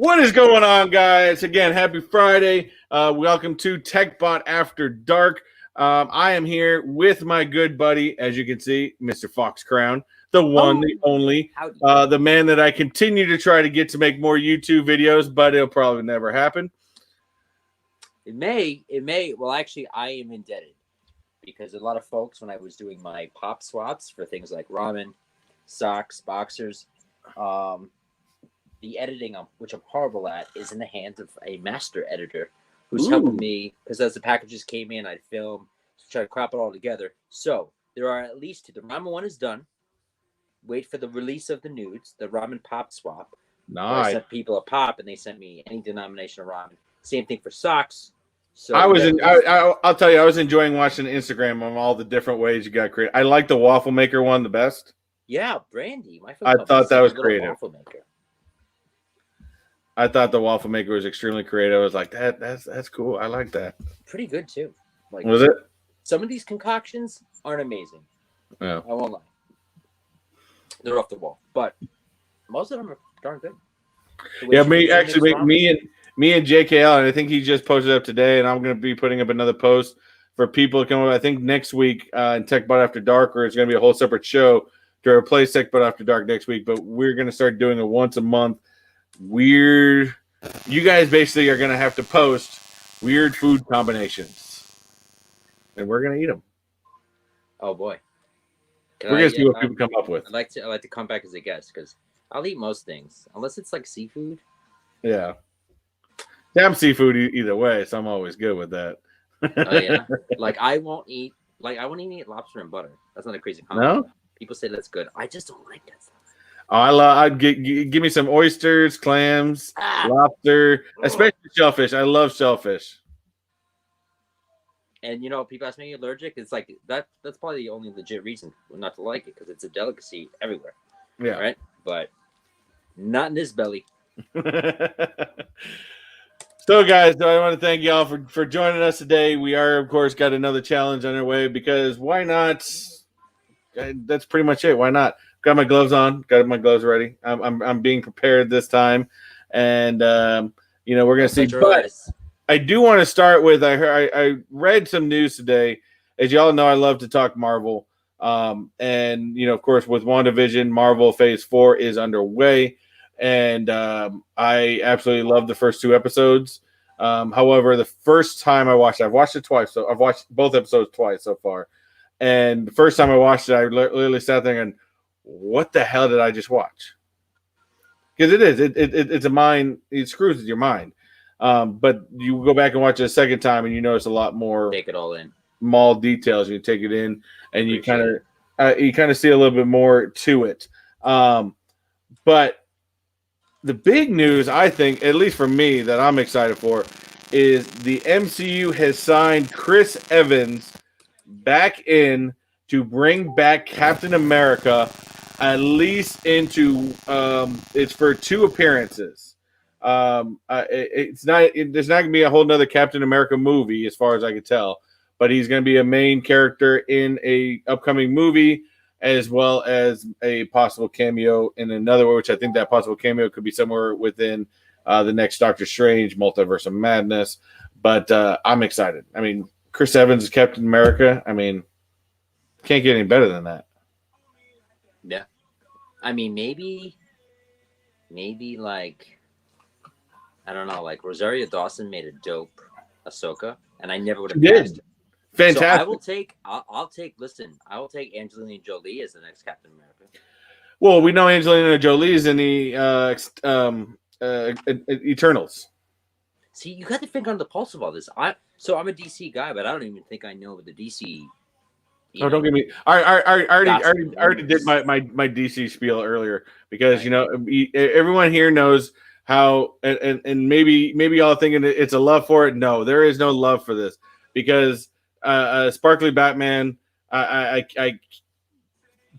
What is going on, guys? Again, happy Friday. Welcome to Techbot After Dark. I am here with my good buddy, as you can see, Mr. Fox Crown, the one, the only, the man that I continue to try to get to make more YouTube videos, but it'll probably never happen. It may. Well, actually, I am indebted because a lot of folks, when I was doing my pop swaps for things like ramen, socks, boxers, the editing, which I'm horrible at, is in the hands of a master editor who's helping me, because as the packages came in, I'd film to try to crop it all together. So there are at least two. The ramen one is done. Wait for the release of the nudes, the ramen pop swap. Nice. I sent people a pop, and they sent me any denomination of ramen. Same thing for socks. So I'll tell you, I was enjoying watching Instagram on all the different ways you got creative. I like the waffle maker one the best. Yeah, Brandy. I thought that was creative. Waffle maker. I thought the waffle maker was extremely creative. I was like, that's cool. I like that. Pretty good too. Like, was it? Some of these concoctions aren't amazing. Yeah. I won't lie. They're off the wall, but most of them are darn good. Yeah, me and JKL, and I think he just posted up today, and I'm going to be putting up another post for people to come up. I think next week in Techbot After Dark, or it's going to be a whole separate show to replace Techbot After Dark next week. But we're going to start doing a once a month weird. You guys basically are going to have to post weird food combinations, and we're going to eat them. Oh boy, we're going to see what people come up with. I'd like to come back as a guest because I'll eat most things unless it's like seafood. Yeah. Damn seafood either way, so I'm always good with that. Oh yeah, like I won't even eat lobster and butter. That's not a crazy combo. No, people say that's good. I just don't like that stuff. Oh, I'd give me some oysters, clams, lobster, especially shellfish. I love shellfish. And people ask me, are you allergic? It's like that's probably the only legit reason not to like it because it's a delicacy everywhere. Yeah, right. But not in this belly. So, guys, I want to thank y'all for joining us today. We are, of course, got another challenge on our way because why not? That's pretty much it. Why not? Got my gloves on. Got my gloves ready. I'm being prepared this time, and we're gonna see. But I do want to start with I read some news today. As y'all know, I love to talk Marvel, and of course, with WandaVision, Marvel Phase 4 is underway. And I absolutely love the first two episodes. However, the first time I watched it, I've watched it twice. So I've watched both episodes twice so far. And the first time I watched it, I literally sat there and, what the hell did I just watch? Because it's a mind. It screws with your mind. But you go back and watch it a second time, and you notice a lot more. Take it all in. Small details. You take it in, and you kind of see a little bit more to it. But the big news, I think, at least for me, that I'm excited for, is the MCU has signed Chris Evans back in to bring back Captain America, at least into it's for 2 appearances. There's not going to be a whole nother Captain America movie, as far as I can tell, but he's going to be a main character in a upcoming movie, as well as a possible cameo in another one, which I think that possible cameo could be somewhere within the next Doctor Strange Multiverse of Madness. But I'm excited. I mean, Chris Evans is Captain America. I mean, can't get any better than that. Yeah. I mean, maybe like, I don't know, like Rosario Dawson made a dope Ahsoka, and I never would have guessed it. Fantastic. So I will take Angelina Jolie as the next Captain America. Well, we know Angelina Jolie is in the Eternals. See, you got to think on the pulse of all this. I'm a DC guy, but I don't even think I know the DC. Don't get me. I already did my DC spiel earlier because everyone here knows how, and maybe y'all thinking it's a love for it. No, there is no love for this because. Sparkly Batman. I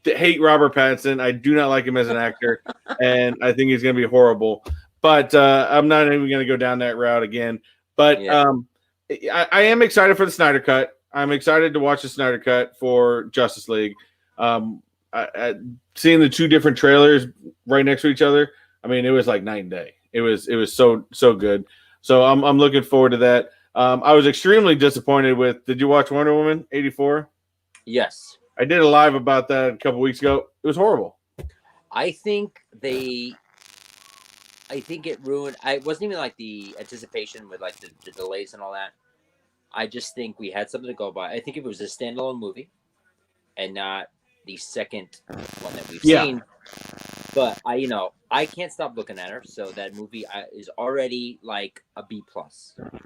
hate Robert Pattinson. I do not like him as an actor, and I think he's going to be horrible. But I'm not even going to go down that route again. But I am excited for the Snyder Cut. I'm excited to watch the Snyder Cut for Justice League. Seeing the 2 different trailers right next to each other, I mean, it was like night and day. It was so good. So I'm looking forward to that. I was extremely disappointed with. Did you watch Wonder Woman 84? Yes. I did a live about that a couple weeks ago. It was horrible. I think it ruined. I wasn't even like the anticipation with like the delays and all that. I just think we had something to go by. I think if it was a standalone movie and not the second one that we've seen. But I can't stop looking at her. So that movie is already like a B+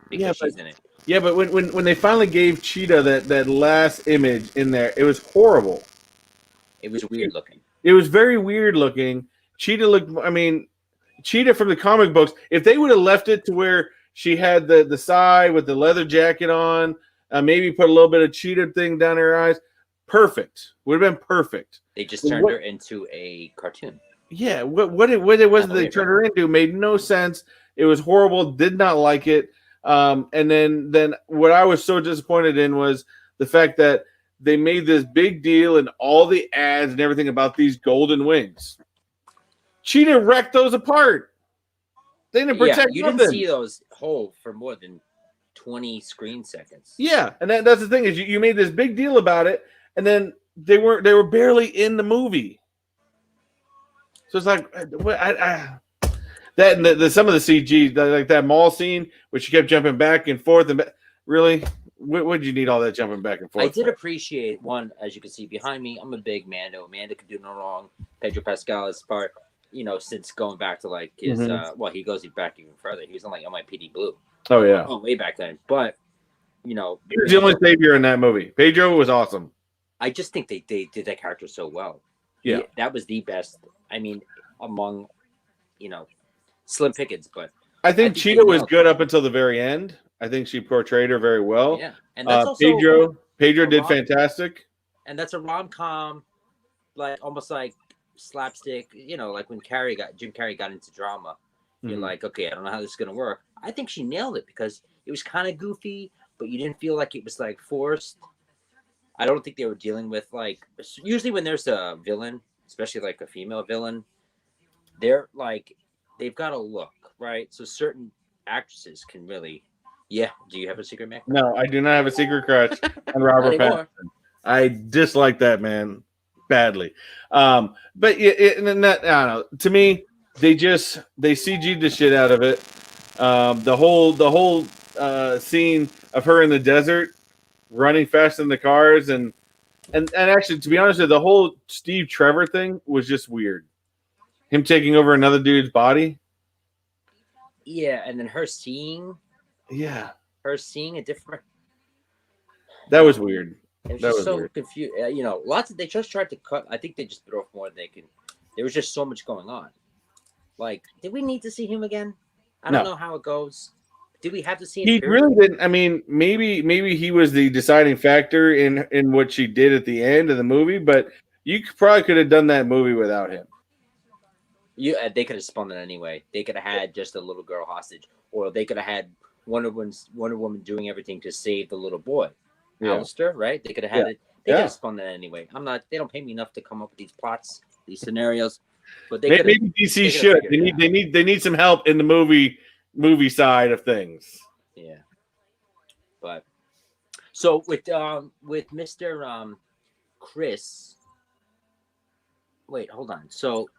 because she's in it. Yeah, but when they finally gave Cheetah that last image in there, it was horrible. It was weird looking. It was very weird looking. Cheetah looked. I mean, Cheetah from the comic books. If they would have left it to where she had the side with the leather jacket on, maybe put a little bit of Cheetah thing down her eyes, perfect. Would have been perfect. They just turned her into a cartoon. Yeah, what it was they turned her into made no sense. It was horrible. Did not like it. And then what I was so disappointed in was the fact that they made this big deal in all the ads and everything about these golden wings. Cheetah wrecked those apart. They didn't protect you nothing. Didn't see those whole for more than 20 screen seconds. Yeah, and that's the thing is you made this big deal about it, and then they were barely in the movie. So it's like that and some of the CG, like that mall scene, where she kept jumping back and forth and really, what did you need all that jumping back and forth? I did appreciate one, as you can see behind me. I'm a big Mando. Mando could do no wrong. Pedro Pascal is part, since going back to like his, he goes back even further. He was on like NYPD Blue. Oh yeah, way back then. But he was the only savior in that movie. Pedro was awesome. I just think they did that character so well. Yeah, that was the best. I mean, among slim pickings, but I think Cheetah was good up until the very end. I think she portrayed her very well. Yeah, and that's also Pedro did fantastic. And that's a rom-com, like almost like slapstick. Like when Jim Carrey got into drama. You're like, okay, I don't know how this is gonna work. I think she nailed it because it was kind of goofy, but you didn't feel like it was like forced. I don't think they were dealing with like usually when there's a villain, especially like a female villain, they're like they've got a look, right? So certain actresses can really. Yeah. Do you have a secret, Mick? No, I do not have a secret crush on Robert Pattinson. I dislike that man badly. But I don't know. To me, they CG'd the shit out of it. The whole scene of her in the desert running fast in the cars and actually, to be honest with you, the whole Steve Trevor thing was just weird. Him taking over another dude's body. Yeah, and then her seeing a different. That was weird. It was just so confused. Lots of they just tried to cut. I think they just bit off more than they can. There was just so much going on. Like, did we need to see him again? I don't know how it goes. Did we have to see him? He really didn't. I mean, maybe he was the deciding factor in what she did at the end of the movie, but you probably could have done that movie without him. They could have spun it anyway. They could have had just a little girl hostage, or they could have had Wonder Woman doing everything to save the little boy, Alistair. Right? They could have had it. They could have spun that anyway. They don't pay me enough to come up with these plots, these scenarios. But maybe DC should. They need some help in the movie side of things. Yeah. But so with Mr. Chris. Wait, hold on. So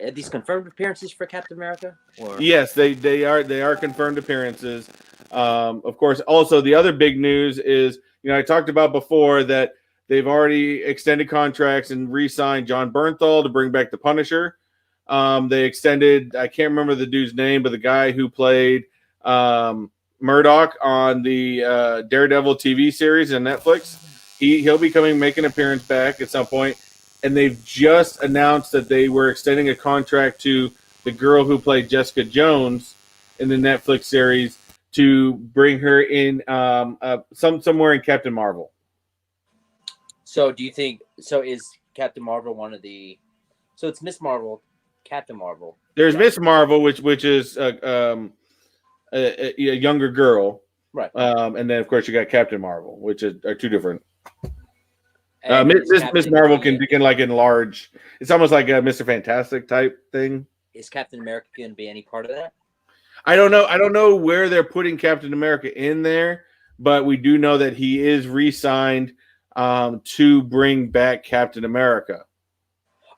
are these confirmed appearances for Captain America? Or? Yes, they are confirmed appearances. Of course, also the other big news is, I talked about before that they've already extended contracts and re-signed John Bernthal to bring back the Punisher. They extended, I can't remember the dude's name, but the guy who played Murdoch on the Daredevil TV series on Netflix, he'll be making an appearance back at some point. And they've just announced that they were extending a contract to the girl who played Jessica Jones in the Netflix series to bring her in somewhere in Captain Marvel. So do you think is Captain Marvel one of the? So it's Miss Marvel, Captain Marvel. There's Miss Marvel, which is a younger girl, right? And then of course you got Captain Marvel, which are two different. Miss Marvel can like enlarge. It's almost like a Mr. Fantastic type thing. is Captain America going to be any part of that? I don't know. I don't know where they're putting Captain America in there, but we do know that he is re-signed to bring back Captain America.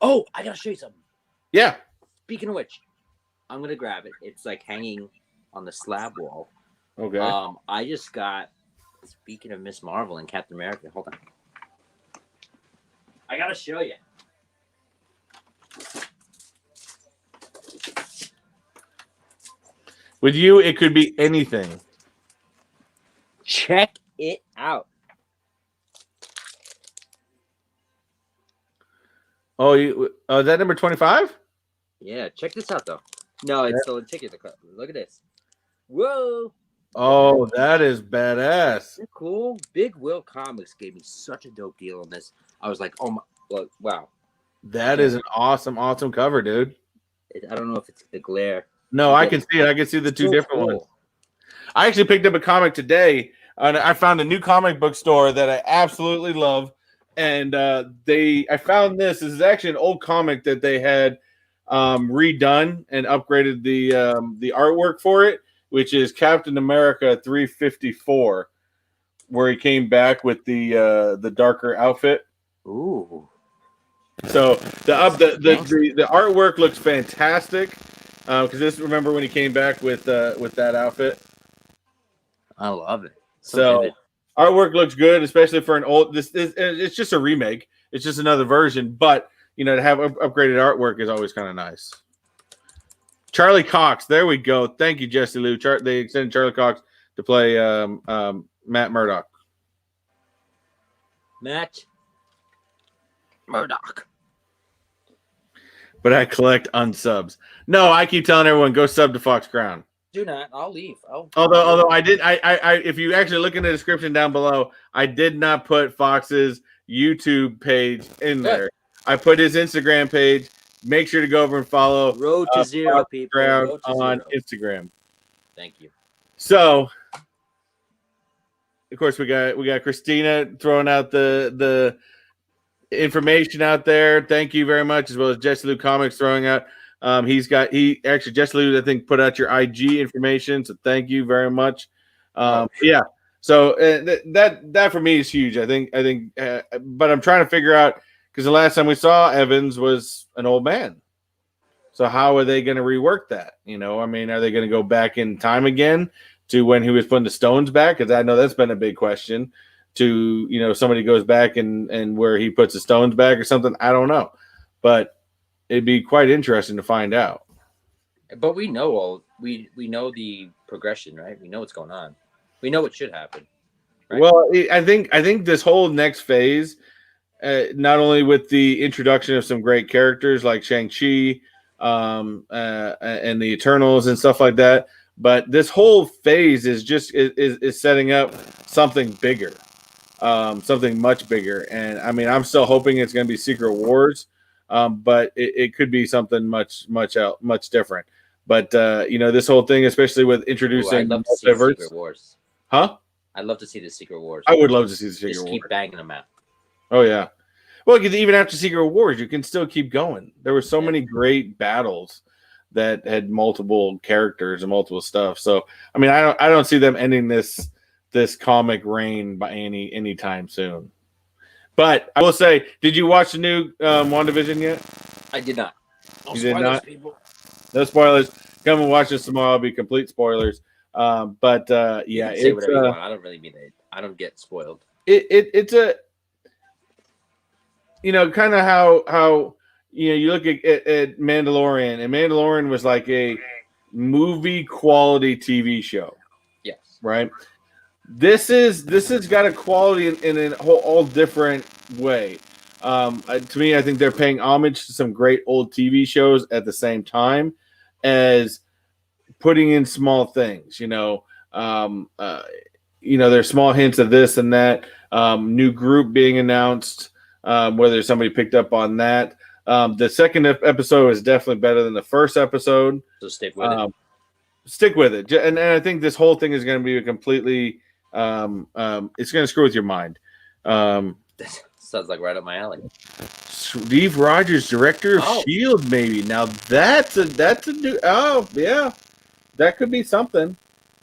Oh, I got to show you something. Yeah. Speaking of which, I'm going to grab it. It's like hanging on the slab wall. Okay. I just got, speaking of Miss Marvel and Captain America, hold on. I got to show you. With you, it could be anything. Check it out. Oh, is that number 25? Yeah, check this out, though. No, it's still a ticket. Look at this. Whoa. Oh, that is badass. Isn't that cool? Big Will Comics gave me such a dope deal on this. I was like, oh my, wow. That is an awesome, awesome cover, dude. I don't know if it's the glare. No, I can see it. I can see the two different ones. I actually picked up a comic today. And I found a new comic book store that I absolutely love. And I found this. This is actually an old comic that they had redone and upgraded the artwork for it, which is Captain America 354, where he came back with the darker outfit. Ooh. So the artwork looks fantastic. Because this, remember when he came back with that outfit? I love it. So artwork looks good, especially for an old. It's just a remake. It's just another version, but to have upgraded artwork is always kind of nice. Charlie Cox, there we go. Thank you, Jesse Lou. They extended Charlie Cox to play Matt Murdock. Matt Murdock. But I collect unsubs. No, I keep telling everyone go sub to Fox Crown. Do not. I'll leave. Although I did, if you actually look in the description down below, I did not put Fox's YouTube page in there. I put his Instagram page. Make sure to go over and follow Road to Zero, Fox people. Crown Road to on Zero. Instagram. Thank you. So, of course, we got Christina throwing out the information out there. Thank you very much, as well as Jesse Lou Comics throwing out. Jesse Lou, I think, put out your IG information, so thank you very much. Yeah, so that for me is huge. I think, but I'm trying to figure out, because the last time we saw Evans was an old man. So how are they going to rework that? Are they going to go back in time again to when he was putting the stones back? Because I know that's been a big question. To somebody goes back and where he puts the stones back or something. I don't know, but it'd be quite interesting to find out. But we know we know the progression, right? We know what's going on. We know what should happen. Right? Well, I think this whole next phase, not only with the introduction of some great characters like Shang-Chi and the Eternals and stuff like that, but this whole phase is setting up something bigger. Something much bigger. And I'm still hoping it's going to be Secret Wars, but it could be something much different. But this whole thing, especially with introducing I'd love to see the Secret Wars. Huh? I'd love to see the Secret Wars. I would love to see the Secret Wars. Just keep banging them out. Oh yeah. Well, even after Secret Wars, you can still keep going. There were so many great battles that had multiple characters and multiple stuff. So I don't see them ending this comic reign by any time soon. But I will say, did you watch the new WandaVision yet? I did not. No spoilers, did not? People. No spoilers. Come and watch this tomorrow. It'll be complete spoilers. Yeah, say whatever you want. I don't really mean it. I don't get spoiled. It's a kind of how you look at Mandalorian, and Mandalorian was like a movie quality TV show. Yes. Right. This has got a quality in a all different way. To me, I think they're paying homage to some great old TV shows at the same time as putting in small things. There's small hints of this and that. New group being announced. Whether somebody picked up on that. The second episode is definitely better than the first episode. So stick with it. Stick with it, and I think this whole thing is going to be a completely. It's going to screw with your mind. Sounds like right up my alley. Steve Rogers, director of Shield, maybe. Now that's a new. Oh yeah, that could be something.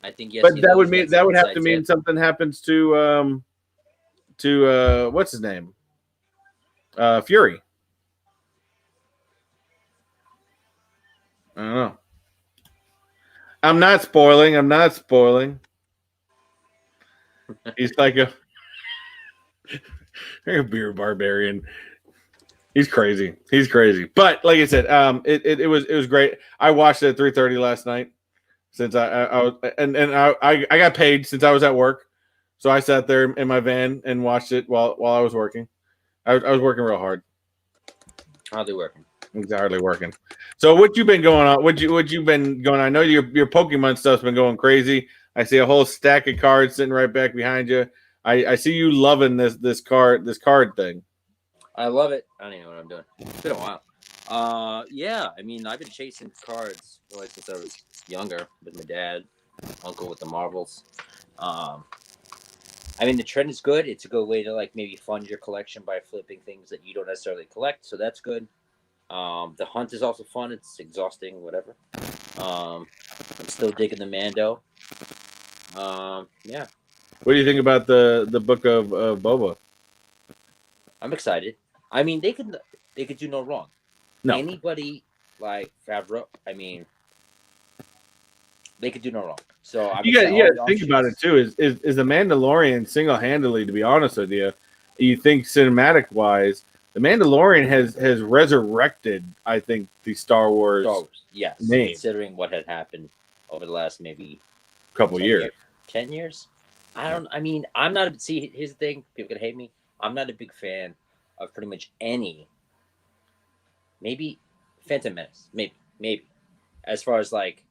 I think yes. But that would have to mean something happens to what's his name? Fury. I don't know. I'm not spoiling. He's like a beer barbarian. He's crazy. But like I said, it was great. I watched it at 3:30 last night since I was I got paid since I was at work, so I sat there in my van and watched it while I was working. I was working real hard. Hardly working. It's hardly working. So what you been going on? What you been going on? I know your Pokemon stuff's been going crazy. I see a whole stack of cards sitting right back behind you. I see you loving this card thing. I love it. I don't even know what I'm doing. It's been a while. Yeah. I mean, I've been chasing cards really since I was younger with my dad, uncle with the marbles. I mean, the trend is good. It's a good way to like maybe fund your collection by flipping things that you don't necessarily collect. So that's good. The hunt is also fun. It's exhausting, whatever. I'm still digging the Mando. Yeah. What do you think about the book of Boba? I'm excited. I mean, they could do no wrong. No. Anybody like Favreau, I mean, they could do no wrong. So I'm you got to think about it too. Is the Mandalorian single-handedly? To be honest with you, you think cinematic-wise, the Mandalorian has resurrected, I think, the Star Wars. Yes, name. Considering what had happened over the last maybe couple years. 10 years. I mean, I'm not. See, here's the thing. People can hate me. I'm not a big fan of pretty much any. Maybe Phantom Menace. Maybe. As far as like,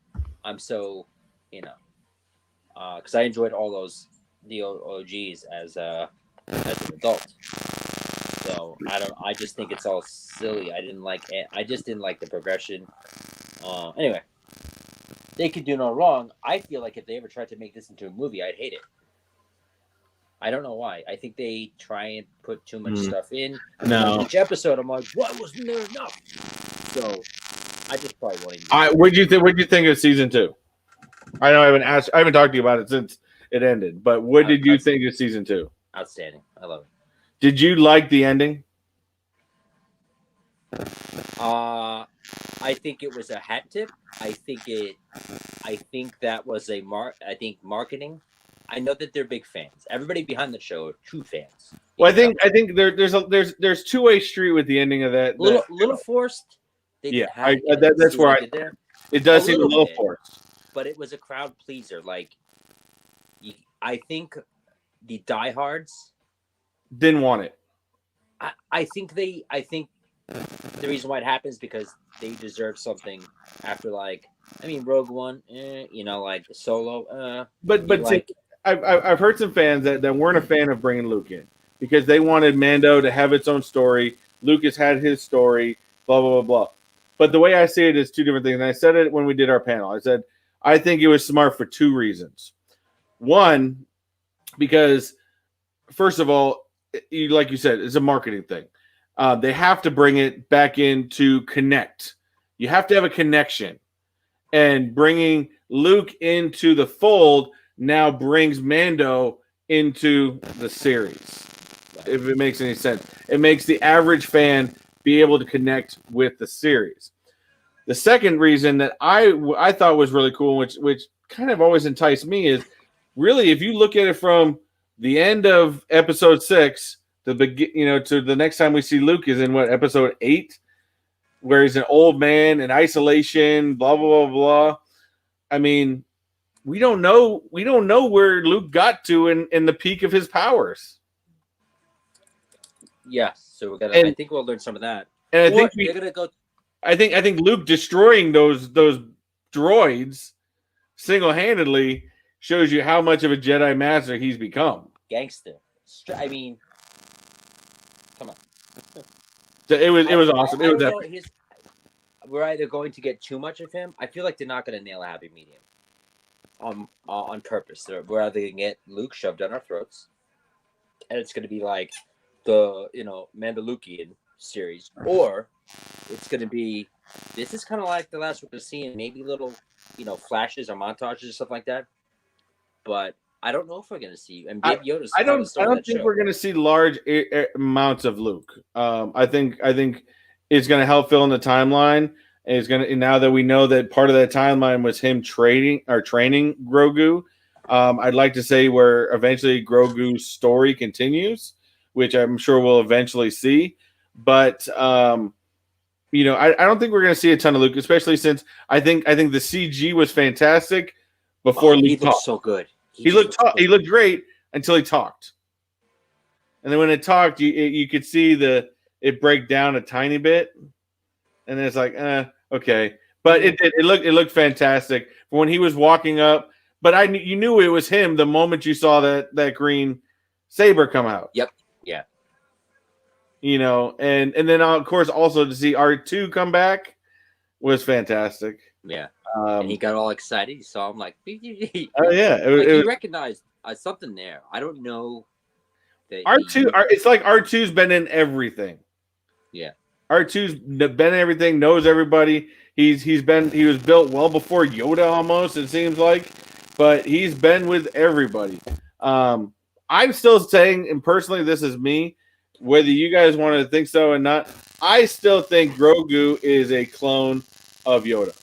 I'm so, because I enjoyed all those the OGs as an adult. So I just think it's all silly. I just didn't like the progression. Anyway, they could do no wrong. I feel like if they ever tried to make this into a movie, I'd hate it. I don't know why. I think they try and put too much stuff in. No. Each episode, I'm like, why wasn't there enough? So I just probably won't even. What'd you think of season 2? I know I haven't talked to you about it since it ended. But what did you think of season 2? Outstanding. I love it. Did you like the ending? I think it was a hat tip. I think that was marketing. I know that they're big fans. Everybody behind the show are true fans. Well, I think there's two-way street with the ending of that. Little forced. That's where it does seem a little forced. But it was a crowd pleaser. Like, I think the diehards didn't want it. I think the reason why it happens because they deserve something after Rogue One, like Solo. But see, I've heard some fans that weren't a fan of bringing Luke in because they wanted Mando to have its own story. Lucas had his story, blah blah blah blah. But the way I see it is two different things. And I said it when we did our panel. I said I think it was smart for two reasons. One, because first of all, like you said, it's a marketing thing. They have to bring it back in to connect. You have to have a connection. And bringing Luke into the fold now brings Mando into the series. If it makes any sense. It makes the average fan be able to connect with the series. The second reason that I thought was really cool, which kind of always enticed me, is really if you look at it from the end of episode 6 to the next time we see Luke is in episode 8, where he's an old man in isolation, blah blah blah blah. I mean, we don't know where Luke got to in the peak of his powers. Yes, so I think we'll learn some of that. And they're gonna go. I think Luke destroying those droids single-handedly shows you how much of a Jedi Master he's become. Gangster. I mean, come on. It was awesome. It was epic. We're either going to get too much of him. I feel like they're not going to nail a happy medium on purpose. We're either going to get Luke shoved down our throats, and it's going to be like the Mandalorian series, or it's going to be. This is kind of like the last we're going to see, and maybe little, flashes or montages or stuff like that. But I don't know if we're going to see. And Baby Yoda's I kind of don't. the I star of don't that think show. we're going to see large amounts of Luke. I think it's going to help fill in the timeline. And it's going to now that we know that part of that timeline was him training Grogu. I'd like to say where eventually Grogu's story continues, which I'm sure we'll eventually see. But I don't think we're going to see a ton of Luke, especially since I think the CG was fantastic before Luke he looked talked. so good. He looked great until he talked, and then when it talked, you could see it break down a tiny bit, and then it's like, okay, but it looked fantastic when he was walking up. But you knew it was him the moment you saw that green saber come out. Yep. Yeah. And then of course also to see R2 come back was fantastic. Yeah. And he got all excited. He saw him like, oh yeah, he recognized something there. I don't know. That R2, it's like R2's been in everything. Yeah. R2's been in everything, knows everybody. He was built well before Yoda almost, it seems like, but he's been with everybody. I'm still saying, and personally, this is me, whether you guys want to think so or not, I still think Grogu is a clone of Yoda.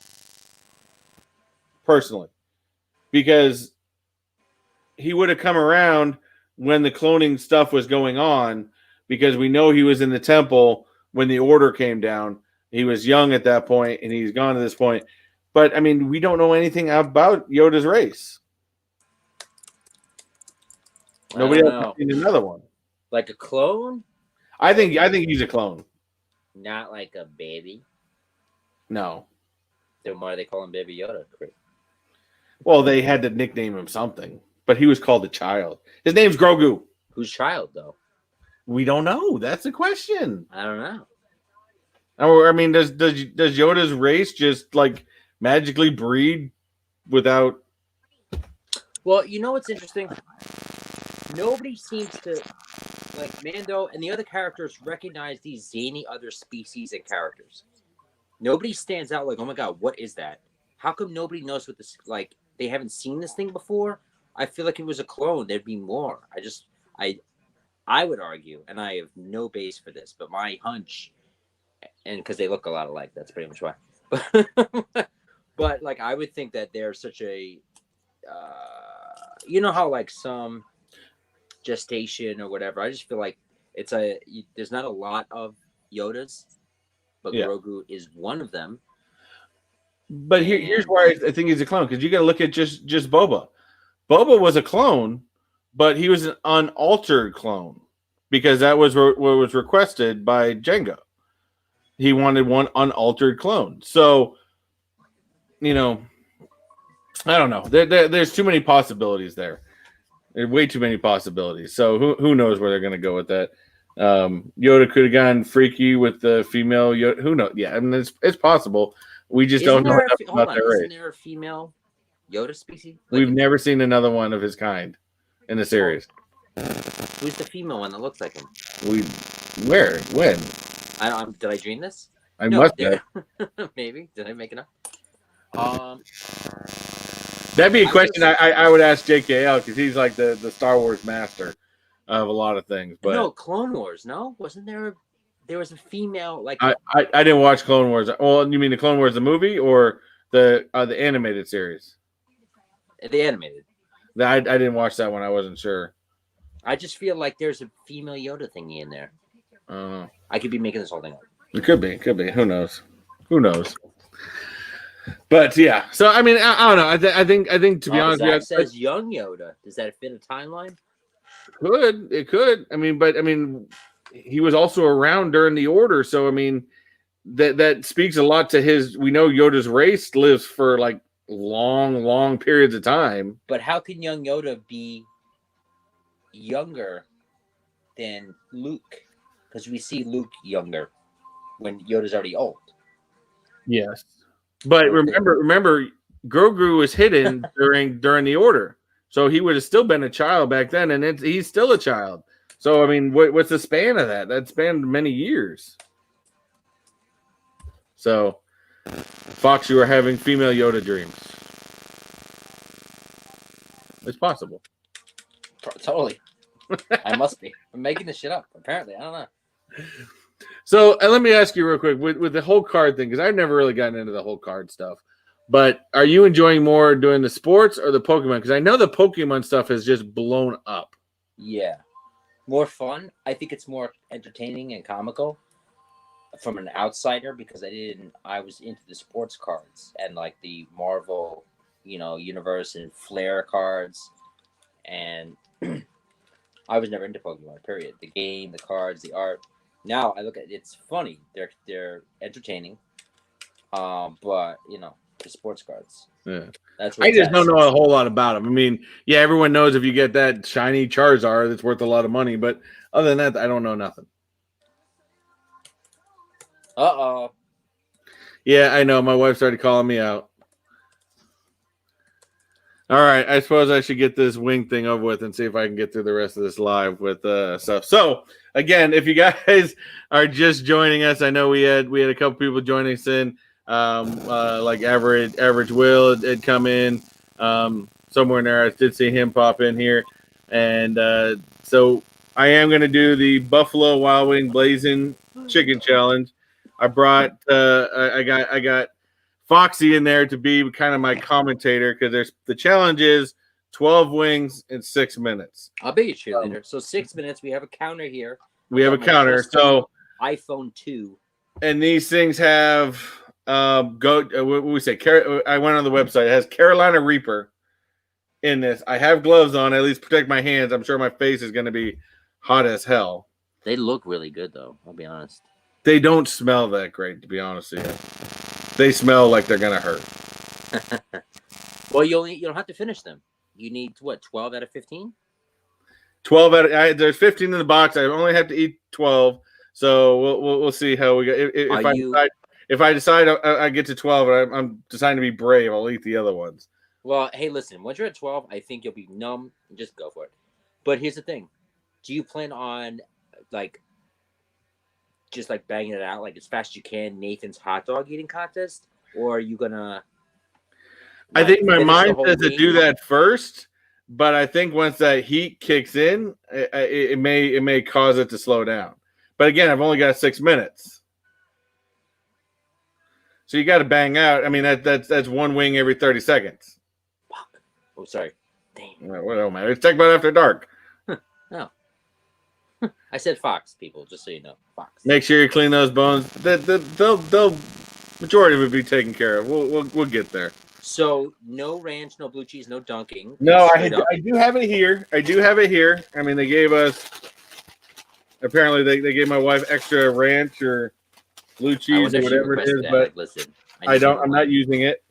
Personally. Because he would have come around when the cloning stuff was going on, because we know he was in the temple when the order came down. He was young at that point, and he's gone to this point. But, I mean, we don't know anything about Yoda's race. Nobody else seen another one. Like a clone? I think he's a clone. Not like a baby. No. Then why do they call him Baby Yoda? Well, they had to nickname him something, but he was called a child. His name's Grogu. Whose child, though? We don't know. That's the question. I don't know. I mean, does Yoda's race just like magically breed without? Well, you know what's interesting? Nobody seems to, like Mando and the other characters, recognize these zany other species and characters. Nobody stands out like, oh my god, what is that? How come nobody knows what this, like, they haven't seen this thing before? I feel like if it was a clone, there'd be more. I would argue, and I have no base for this, but my hunch, and because they look a lot alike, that's pretty much why. But like, I would think that they're such a, you know how like some gestation or whatever. I just feel like there's not a lot of Yodas, but yeah. Grogu is one of them. But here's why I think he's a clone, because you got to look at just Boba. Boba was a clone, but he was an unaltered clone because that was what was requested by Jango. He wanted one unaltered clone. So, I don't know. There's too many possibilities there. There's way too many possibilities. So who knows where they're going to go with that? Yoda could have gone freaky with the female Yoda. Who knows? Yeah, I mean, it's possible. We just don't know enough about their race. Isn't there a female Yoda species? We've never seen another one of his kind in the series. Who's the female one that looks like him? Where? When? Did I dream this? I must have. Maybe. Did I make it up? That'd be a question I would ask JKL, because he's like the Star Wars master of a lot of things. But no, Clone Wars. No, wasn't there? There was a female like. I didn't watch Clone Wars. Well, you mean the Clone Wars the movie or the animated series? The animated. I didn't watch that one. I wasn't sure. I just feel like there's a female Yoda thingy in there. I could be making this whole thing up. It could be. Who knows? But yeah. So I mean, I don't know. I think to be honest, Zach says young Yoda. Does that fit a timeline? It could. I mean, he was also around during the Order, so I mean, that speaks a lot to his. We know Yoda's race lives for like long periods of time. But how can young Yoda be younger than Luke? Because we see Luke younger when Yoda's already old. Yes, but remember, Grogu was hidden during the Order, so he would have still been a child back then, and he's still a child. So I mean, what's the span of that? That spanned many years. So, Fox, you are having female Yoda dreams. It's possible. Totally. I must be. I'm making this shit up. Apparently, I don't know. So, and let me ask you real quick with the whole card thing, because I've never really gotten into the whole card stuff. But are you enjoying more doing the sports or the Pokemon? Because I know the Pokemon stuff has just blown up. Yeah. More fun. I think it's more entertaining and comical from an outsider because I was into the sports cards and like the Marvel, universe and Flair cards. And I was never into Pokemon, period. The game, the cards, the art. Now I look at it's funny. They're entertaining. But the sports cards. Yeah. That's I just don't know a whole lot about them. I mean, yeah, everyone knows if you get that shiny Charizard, it's worth a lot of money. But other than that, I don't know nothing. Uh-oh. Yeah, I know. My wife started calling me out. All right, I suppose I should get this wing thing over with and see if I can get through the rest of this live with stuff. So, again, if you guys are just joining us, I know we had a couple people joining us in. Like average Will had come in somewhere in there. I did see him pop in here, and so I am going to do the Buffalo Wild Wing Blazin Chicken Challenge. I brought I got Foxy in there to be kind of my commentator because the challenge is 12 wings in 6 minutes. I'll be a cheerleader. So 6 minutes. We have a counter here. We have a counter. So iPhone 2, and these things have. What we say? I went on the website. It has Carolina Reaper in this. I have gloves on, at least protect my hands. I'm sure my face is going to be hot as hell. They look really good, though. I'll be honest. They don't smell that great, to be honest with you. They smell like they're going to hurt. Well, you don't have to finish them. You need what? 12 out of 15. 12 out of there's 15 in the box. I only have to eat 12, so we'll see how we go. If I decide I get to 12 and I'm deciding to be brave, I'll eat the other ones. Well, hey, listen. Once you're at 12, I think you'll be numb. Just go for it. But here's the thing: do you plan on just banging it out as fast as you can, Nathan's hot dog eating contest, or are you gonna? I think my mind says to do that first, but I think once that heat kicks in, it may cause it to slow down. But again, I've only got 6 minutes. So you got to bang out. I mean, that's one wing every 30 seconds. Fuck. Oh, sorry. Damn. What don't matter. It's Techbot After Dark. No. I said Fox, people, just so you know. Fox. Make sure you clean those bones. They'll majority of it be taken care of. We'll get there. So no ranch, no blue cheese, no dunking. No, I do have it here. I mean, they gave us. Apparently, they gave my wife extra ranch or blue cheese or whatever it is, but listen, I'm not using it.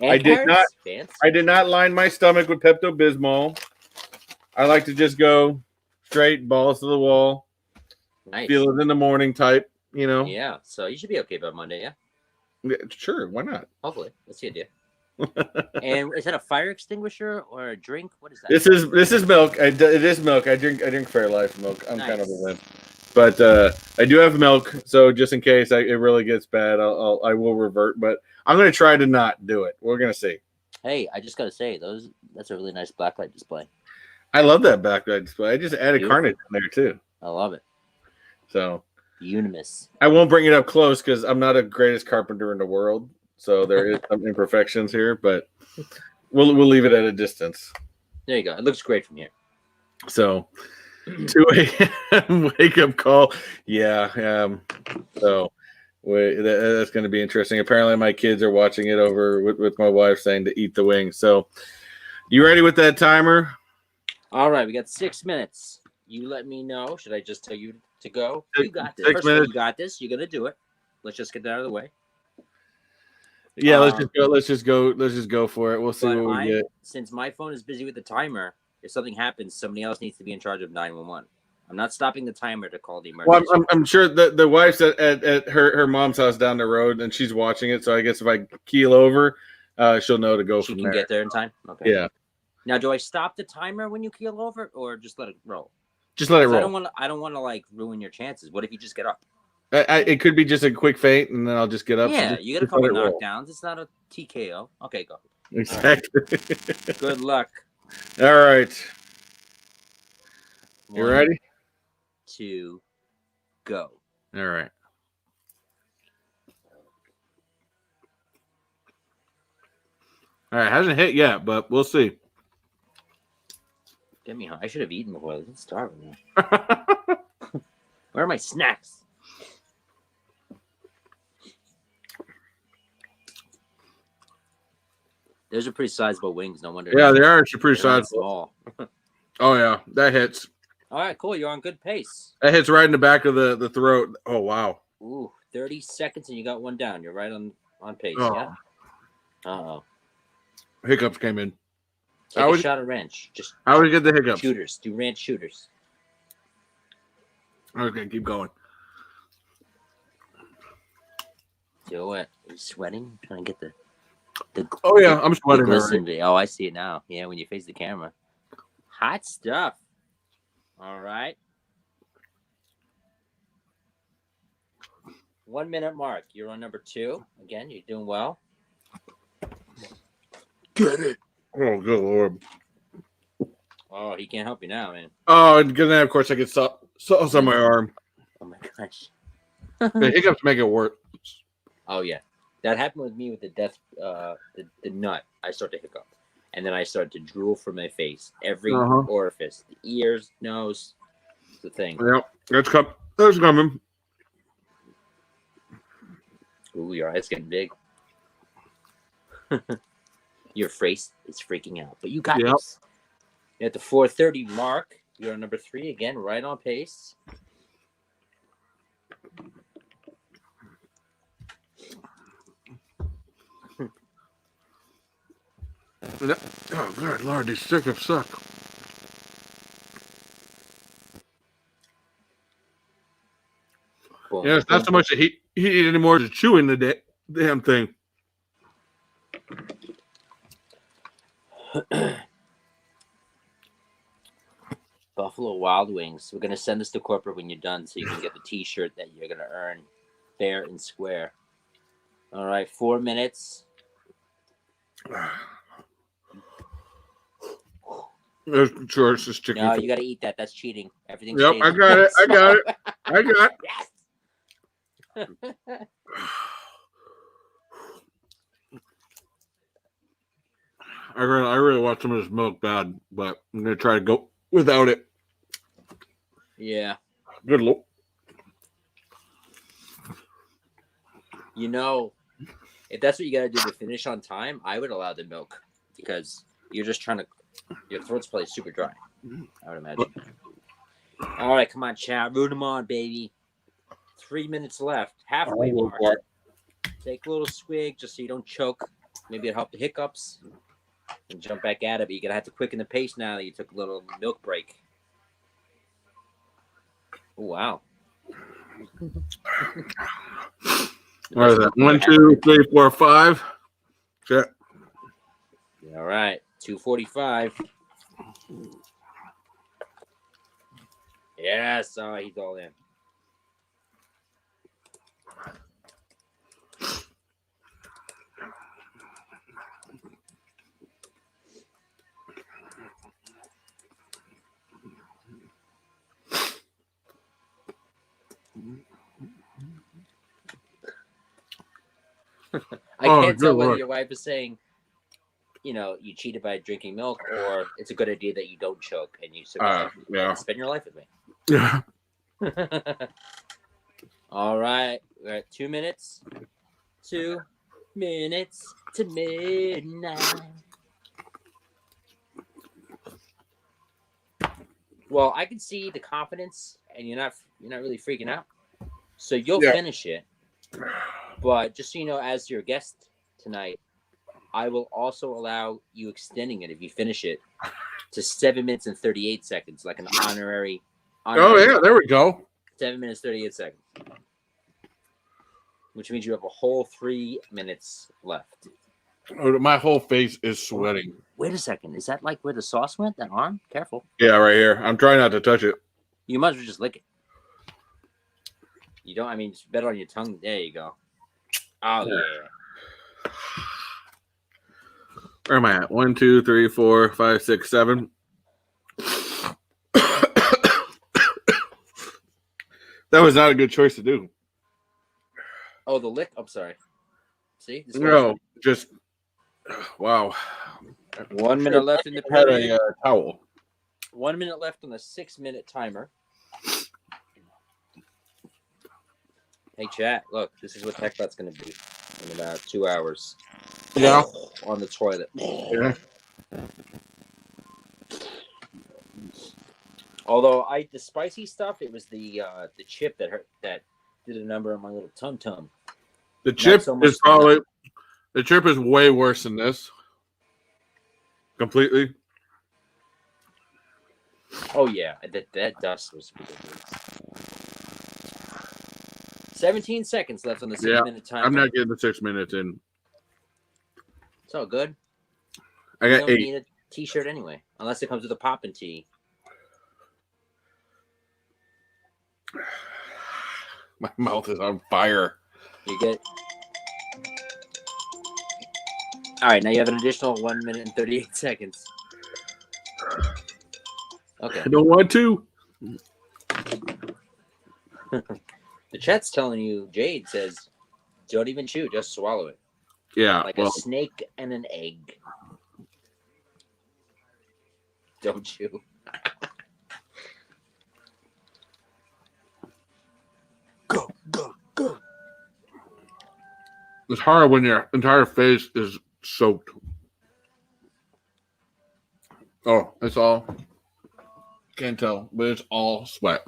I did not line my stomach with Pepto-Bismol. I like to just go straight balls to the wall. Nice. Feel it in the morning type, Yeah, so you should be okay by Monday, yeah? Yeah, sure, why not? Hopefully, that's the idea. And is that a fire extinguisher or a drink? What is that? This is milk. It is milk. I drink Fairlife milk. I'm kind of a wimp. But I do have milk, so just in case it really gets bad, I will revert. But I'm going to try to not do it. We're going to see. Hey, I just got to say, that's a really nice blacklight display. I love that backlight display. I just added Carnage in there too. I love it. So Unimus. I won't bring it up close because I'm not the greatest carpenter in the world. So there is some imperfections here, but we'll leave it at a distance. There you go. It looks great from here. So 2 a.m. wake up call. Yeah. So that's going to be interesting. Apparently my kids are watching it over with my wife saying to eat the wings. So you ready with that timer? All right. We got 6 minutes. You let me know. Should I just tell you to go? You got this. 6 minutes. You got this. You're going to do it. Let's just get that out of the way. Yeah, let's just go for it. We'll see what we get. Since my phone is busy with the timer, if something happens, somebody else needs to be in charge of 911. I'm not stopping the timer to call the emergency. Well, I'm sure the wife's at her mom's house down the road, and she's watching it. So I guess if I keel over, she'll know to go from there. She can get there in time? Okay. Yeah. Now, do I stop the timer when you keel over, or just let it roll? Just let it 'Cause roll. I don't want to like ruin your chances. What if you just get up? It could be just a quick feint, and then I'll just get up. Yeah, so you get a just let couple it roll. knockdowns. It's not a TKO. Okay, go. Exactly. Good luck. All right. You 1, ready? 2, go. All right. All right. Hasn't hit yet, but we'll see. Get me home. I should have eaten before. I'm starving. Where are my snacks? Those are pretty sizable wings. No wonder. Yeah, they are actually pretty They're not sizable. small. Oh yeah, that hits. All right, cool. You're on good pace. That hits right in the back of the throat. Oh wow. Ooh, 30 seconds and you got one down. You're right on pace. Oh. Yeah. Uh-oh. Hiccups came in. Take a shot of ranch. Just I would get the hiccups. shooters. Do ranch shooters. Okay, keep going. Do it. Are you sweating? Trying to get the Oh yeah, I'm sweating already. Oh, I see it now. Yeah, when you face the camera. Hot stuff. All right. 1 minute mark. You're on number 2. Again, you're doing well. Get it. Oh good lord. Oh, he can't help you now, man. Oh, and then of course I get sauce on my arm. Oh my gosh. The hiccups make it worse. Oh yeah, that happened with me with the the nut. I start to hiccup, and then I start to drool from my face, every orifice, the ears, nose, the thing. Yep, that's coming. Ooh, your eyes getting big. Your face is freaking out, but you got this. At the 4:30 mark, you're on number 3 again, right on pace. Oh good lord, these hiccups suck. Boom, Yeah, it's not so much that he eat anymore as chewing the damn thing. Buffalo Wild Wings. We're gonna send this to corporate when you're done, so you can get the T-shirt that you're gonna earn, fair and square. All right, 4 minutes. Sure, it's just chicken. No, you gotta eat that. That's cheating. Everything. Yep, I got it. I got it. I got it. Yes. I really want some of this milk bad, but I'm gonna try to go without it. Yeah. Good lord. You know, if that's what you gotta do to finish on time, I would allow the milk because you're just trying to. Your throat's probably super dry. I would imagine. All right, come on, chat. Root them on, baby. 3 minutes left. Halfway mark. Take a little swig just so you don't choke. Maybe it'll help the hiccups. And jump back at it, but you're gonna have to quicken the pace now that you took a little milk break. Oh, wow. What is that? 1, 2, 3, 4, 5. Okay. All right. 2:45. Yes. All right. He's all in. I can't tell whether your wife is saying, you know, you cheated by drinking milk, or it's a good idea that you don't choke and you survive. Spend your life with me. Yeah. All right. We're at 2 minutes. 2 minutes to midnight. Well, I can see the confidence, and you're not really freaking out. So you'll finish it. But just so you know, as your guest tonight, I will also allow you extending it if you finish it to 7 minutes and 38 seconds, like an honorary. Oh yeah, there we go. 7 minutes 38 seconds, which means you have a whole 3 minutes left. Oh, my whole face is sweating. Wait a second. Is that like where the sauce went? That arm? Careful. Yeah, right here. I'm trying not to touch it. You might as well just lick it. You don't. I mean, it's better on your tongue. There you go. Oh yeah. Where am I at? 1, 2, 3, 4, 5, 6, 7. That was not a good choice to do. Oh, the lick. I'm sorry. See? No, just wow. 1 minute left in the Had period. a towel. 1 minute left on the 6-minute timer. Hey, chat. Look, this is what Techbot's going to be in about 2 hours. Yeah. On the toilet. Yeah. Although the spicy stuff, it was the chip that did a number on my little tum tum. The chip so much is probably the chip is way worse than this. Completely. Oh yeah, that dust was ridiculous. 17 seconds left on the 6-minute timer. I'm not getting the 6 minutes in. It's all good. I You got don't 8. need a t-shirt anyway, unless it comes with a poppin' tee. My mouth is on fire. You get. All right, now you have an additional 1 minute and 38 seconds. Okay. I don't want to. The chat's telling you, Jade says, don't even chew, just swallow it. Yeah. Like a snake and an egg. Don't chew. Go, go, go. It's hard when your entire face is soaked. Oh, it's all. Can't tell, but it's all sweat.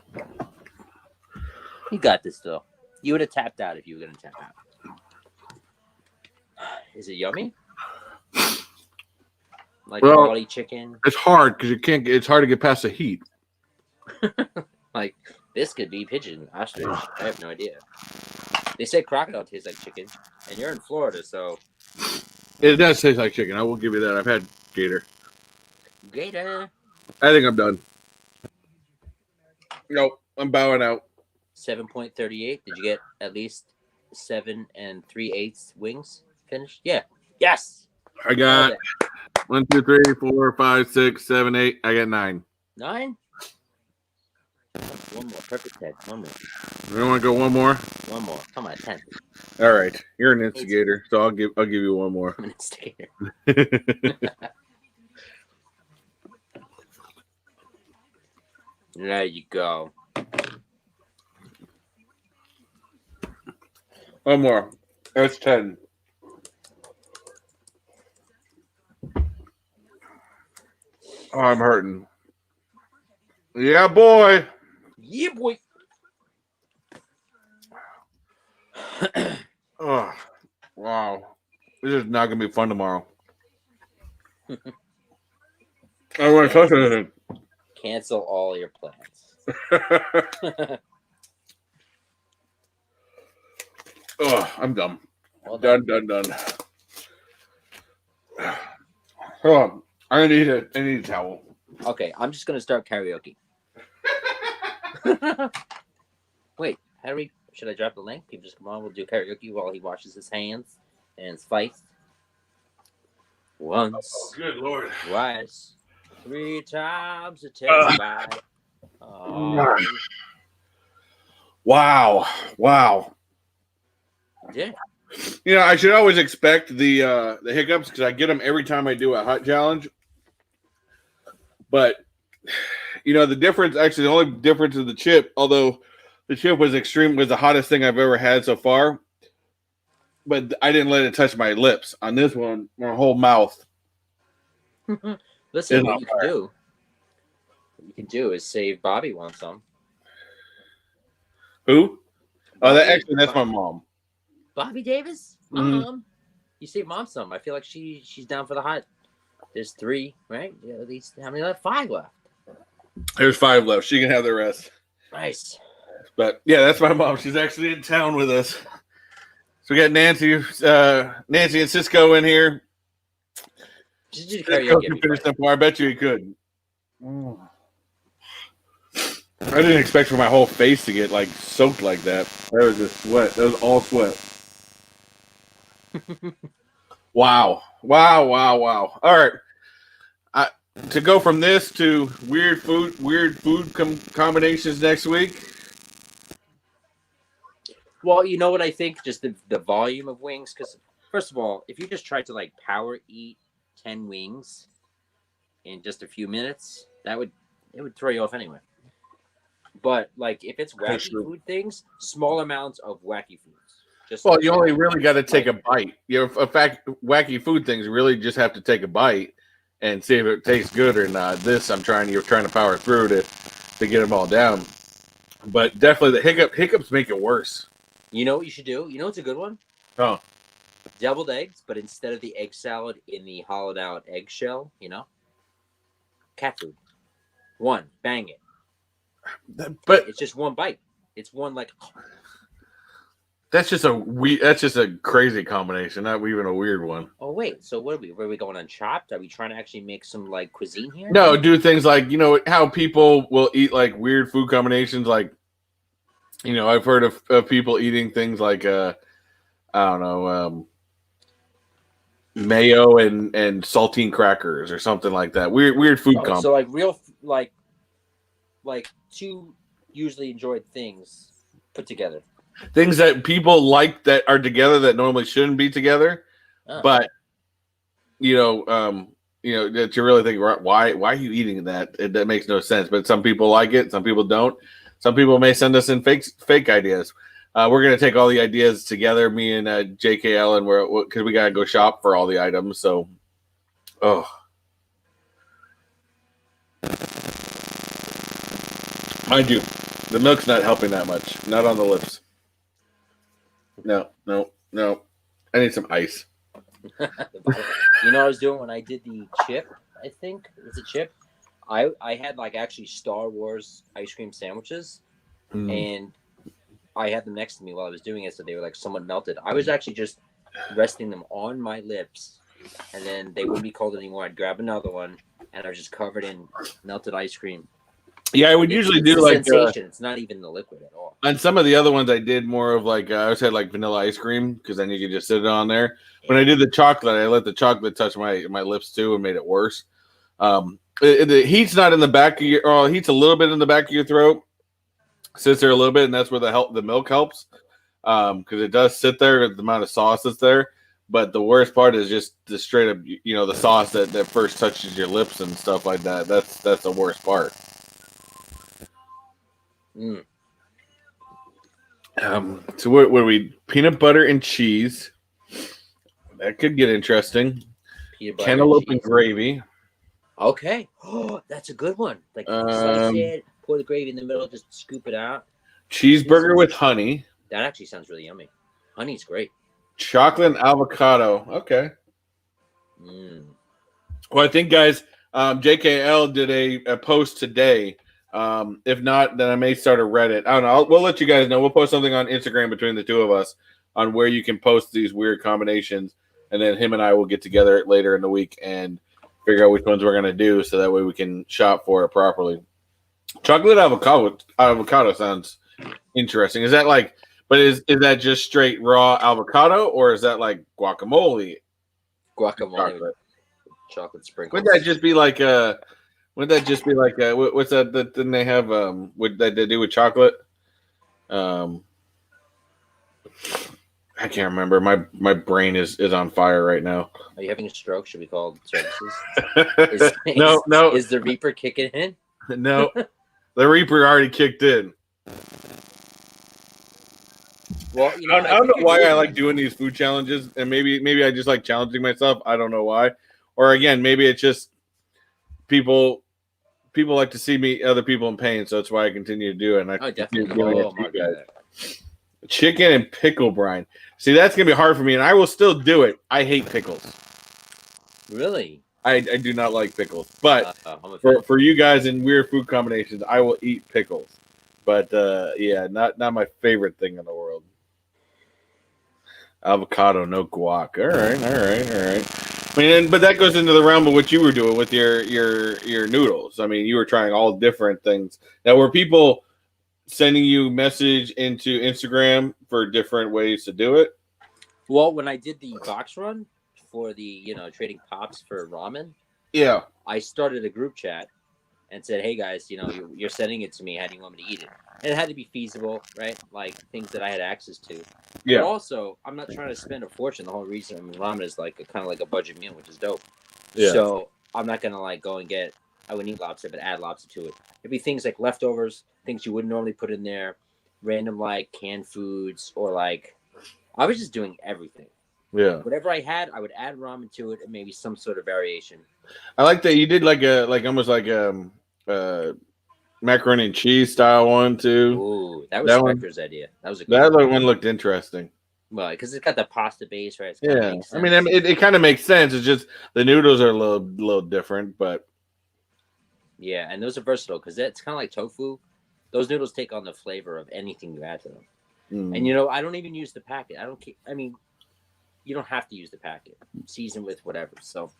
You got this, though. You would have tapped out if you were going to tap out. Is it yummy? Like quality chicken? It's hard because you can't. It's hard to get past the heat. Like, this could be pigeon, ostrich. I have no idea. They say crocodile tastes like chicken, and you're in Florida, so. It does taste like chicken. I will give you that. I've had gator. Gator. I think I'm done. Nope, I'm bowing out. 7.38. Did you get at least 7 3/8 wings finished? Yeah. Yes. I got 1, 2, 3, 4, 5, 6, 7, 8. I got 9. 9. One more. Perfect 10. One more. You want to go one more? One more. Come on, 10. All right. You're an instigator, so I'll give you one more. I'm an instigator. There you go. One more. That's 10. Oh, I'm hurting. Yeah, boy. Yeah, boy. Oh, wow. This is not going to be fun tomorrow. I don't want to touch anything. Cancel all your plans. Oh, I'm done. Well done. Hold on. I need a towel. Okay, I'm just gonna start karaoke. Wait, should I drop the link? People just come on, we'll do karaoke while he washes his hands and his face. Once, Oh, good Lord. twice, 3 times a text by. Oh, Wow. yeah. You know, I should always expect the hiccups because I get them every time I do a hot challenge. But you know, the difference, actually, the only difference is the chip. Although the chip was the hottest thing I've ever had so far. But I didn't let it touch my lips. On this one, my whole mouth. Listen, what you can do is save Bobby one some. Who? Bobby, That's my mom. Bobby Davis? Mom. Mm-hmm. You save mom some. I feel like she's down for the hot. There's 3, right? Yeah, at least how many left? 5 left. There's 5 left. She can have the rest. Nice. But yeah, that's my mom. She's actually in town with us. So we got Nancy and Cisco in here. Cisco can finish that part. I bet you he could. I didn't expect for my whole face to get like soaked like that. That was just sweat. That was all sweat. Wow. Wow. All right. I, to go from this to weird food combinations next week. Well, you know what I think? Just the volume of wings. Because first of all, if you just tried to like power eat 10 wings in just a few minutes, it would throw you off anyway. But like if it's wacky food things, small amounts of wacky foods. Just Well, like you only really got to take a bite. You know, in fact, wacky food things really just have to take a bite and see if it tastes good or not. This you're trying to power through to get them all down. But definitely the hiccups make it worse. You know what you should do? You know what's a good one? Oh. Deviled eggs, but instead of the egg salad in the hollowed out eggshell, you know? Cat food. One, bang it. But it's just one bite. It's one like that's just a crazy combination, not even a weird one. Oh wait, so what are we? Were we going on Chopped? Are we trying to actually make some like cuisine here? No, do things like how people will eat like weird food combinations. Like, I've heard of people eating things like I don't know, mayo and saltine crackers or something like that. Weird food combo. So like real like two usually enjoyed things put together. Things that people like that are together that normally shouldn't be together, but that you really think, why are you eating that? That makes no sense. But some people like it, some people don't. Some people may send us in fake ideas. We're gonna take all the ideas together, me and JKL, and because we gotta go shop for all the items. So, mind you, the milk's not helping that much. Not on the lips. No. I need some ice. You know what I was doing when I did the chip? I think it was a chip. I had like actually Star Wars ice cream sandwiches, and I had them next to me while I was doing it, so they were like somewhat melted. I was actually just resting them on my lips, and then they wouldn't be cold anymore. I'd grab another one, and I was just covered in melted ice cream. Yeah, I would usually do like sensation. It's not even the liquid at all. On some of the other ones, I did more of like I always had like vanilla ice cream because then you could just sit it on there. When I did the chocolate, I let the chocolate touch my lips too and made it worse. The heat's not in the back of your heat's a little bit in the back of your throat, sits there a little bit, and that's where the milk helps because it does sit there. The amount of sauce that's there, but the worst part is just the straight up the sauce that first touches your lips and stuff like that. That's the worst part. So what are we? Peanut butter and cheese. That could get interesting. Cantaloupe and gravy. Okay. Oh, that's a good one. Like slice it, pour the gravy in the middle, just scoop it out. Cheeseburger with honey. That actually sounds really yummy. Honey's great. Chocolate and avocado. Okay. Well, I think, guys, JKL did a post today. If not, then I may start a Reddit. I don't know. We'll let you guys know. We'll post something on Instagram between the two of us on where you can post these weird combinations, and then him and I will get together later in the week and figure out which ones we're gonna do, so that way we can shop for it properly. Chocolate avocado sounds interesting. Is that like? But is that just straight raw avocado, or is that like guacamole? Guacamole, chocolate sprinkles. Wouldn't that just be like what's that didn't they have what that they do with chocolate? I can't remember. My brain is on fire right now. Are you having a stroke? Should we call services? No. Is the Reaper kicking in? No. The Reaper already kicked in. Well, I don't know why I like doing these food challenges, and maybe I just like challenging myself. I don't know why. Or again, maybe it's just people like to see other people in pain, so that's why I continue to do it. And I definitely. Chicken and pickle brine. See, that's gonna be hard for me, and I will still do it. I hate pickles. Really? I do not like pickles, but for you guys in weird food combinations, I will eat pickles. But yeah, not my favorite thing in the world. Avocado, no guac. All right. I mean, but that goes into the realm of what you were doing with your noodles. I mean, you were trying all different things. Now, were people sending you message into Instagram for different ways to do it? Well, when I did the box run for the trading pops for ramen, Yeah. I started a group chat and said, "Hey guys, you're sending it to me. How do you want me to eat it?" And it had to be feasible, right? Like things that I had access to. But Yeah. also, I'm not trying to spend a fortune. The whole reason ramen is like kind of like a budget meal, which is dope. Yeah. So I'm not gonna like go and get. I wouldn't eat lobster, but add lobster to it. It'd be things like leftovers, things you wouldn't normally put in there, random like canned foods, or like I was just doing everything. Yeah. Whatever I had, I would add ramen to it and maybe some sort of variation. I like that you did like almost like macaroni and cheese style one too. Ooh, that was That Spectre's idea. That was a good that one. one looked interesting. Well, because it's got the pasta base, right? It's Yeah, makes I sense. mean, it kind of makes sense. It's just the noodles are a little different, but Yeah, and those are versatile because it's kind of like tofu. Those noodles take on the flavor of anything you add to them. And I don't even use the packet. I don't. I mean, you don't have to use the packet. Season with whatever. So.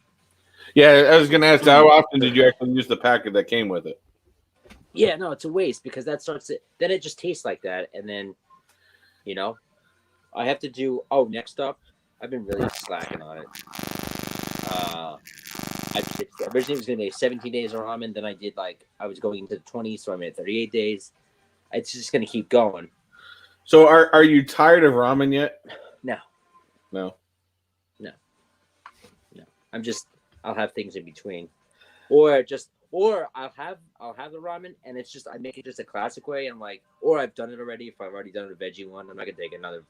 Yeah, I was gonna ask, how often did you actually use the packet that came with it? Yeah, no, it's a waste because that starts it. Then it just tastes like that, and then, I have to do. Oh, next up, I've been really slacking on it. Originally it was gonna be 17 days of ramen. Then I did I was going into the 20s, so I made 38 days. It's just gonna keep going. So are you tired of ramen yet? No. No. I'll have things in between, or I'll have the ramen and it's just I make it just a classic way. I'm like, or I've done it already. If I've already done a veggie one, I'm not gonna take another.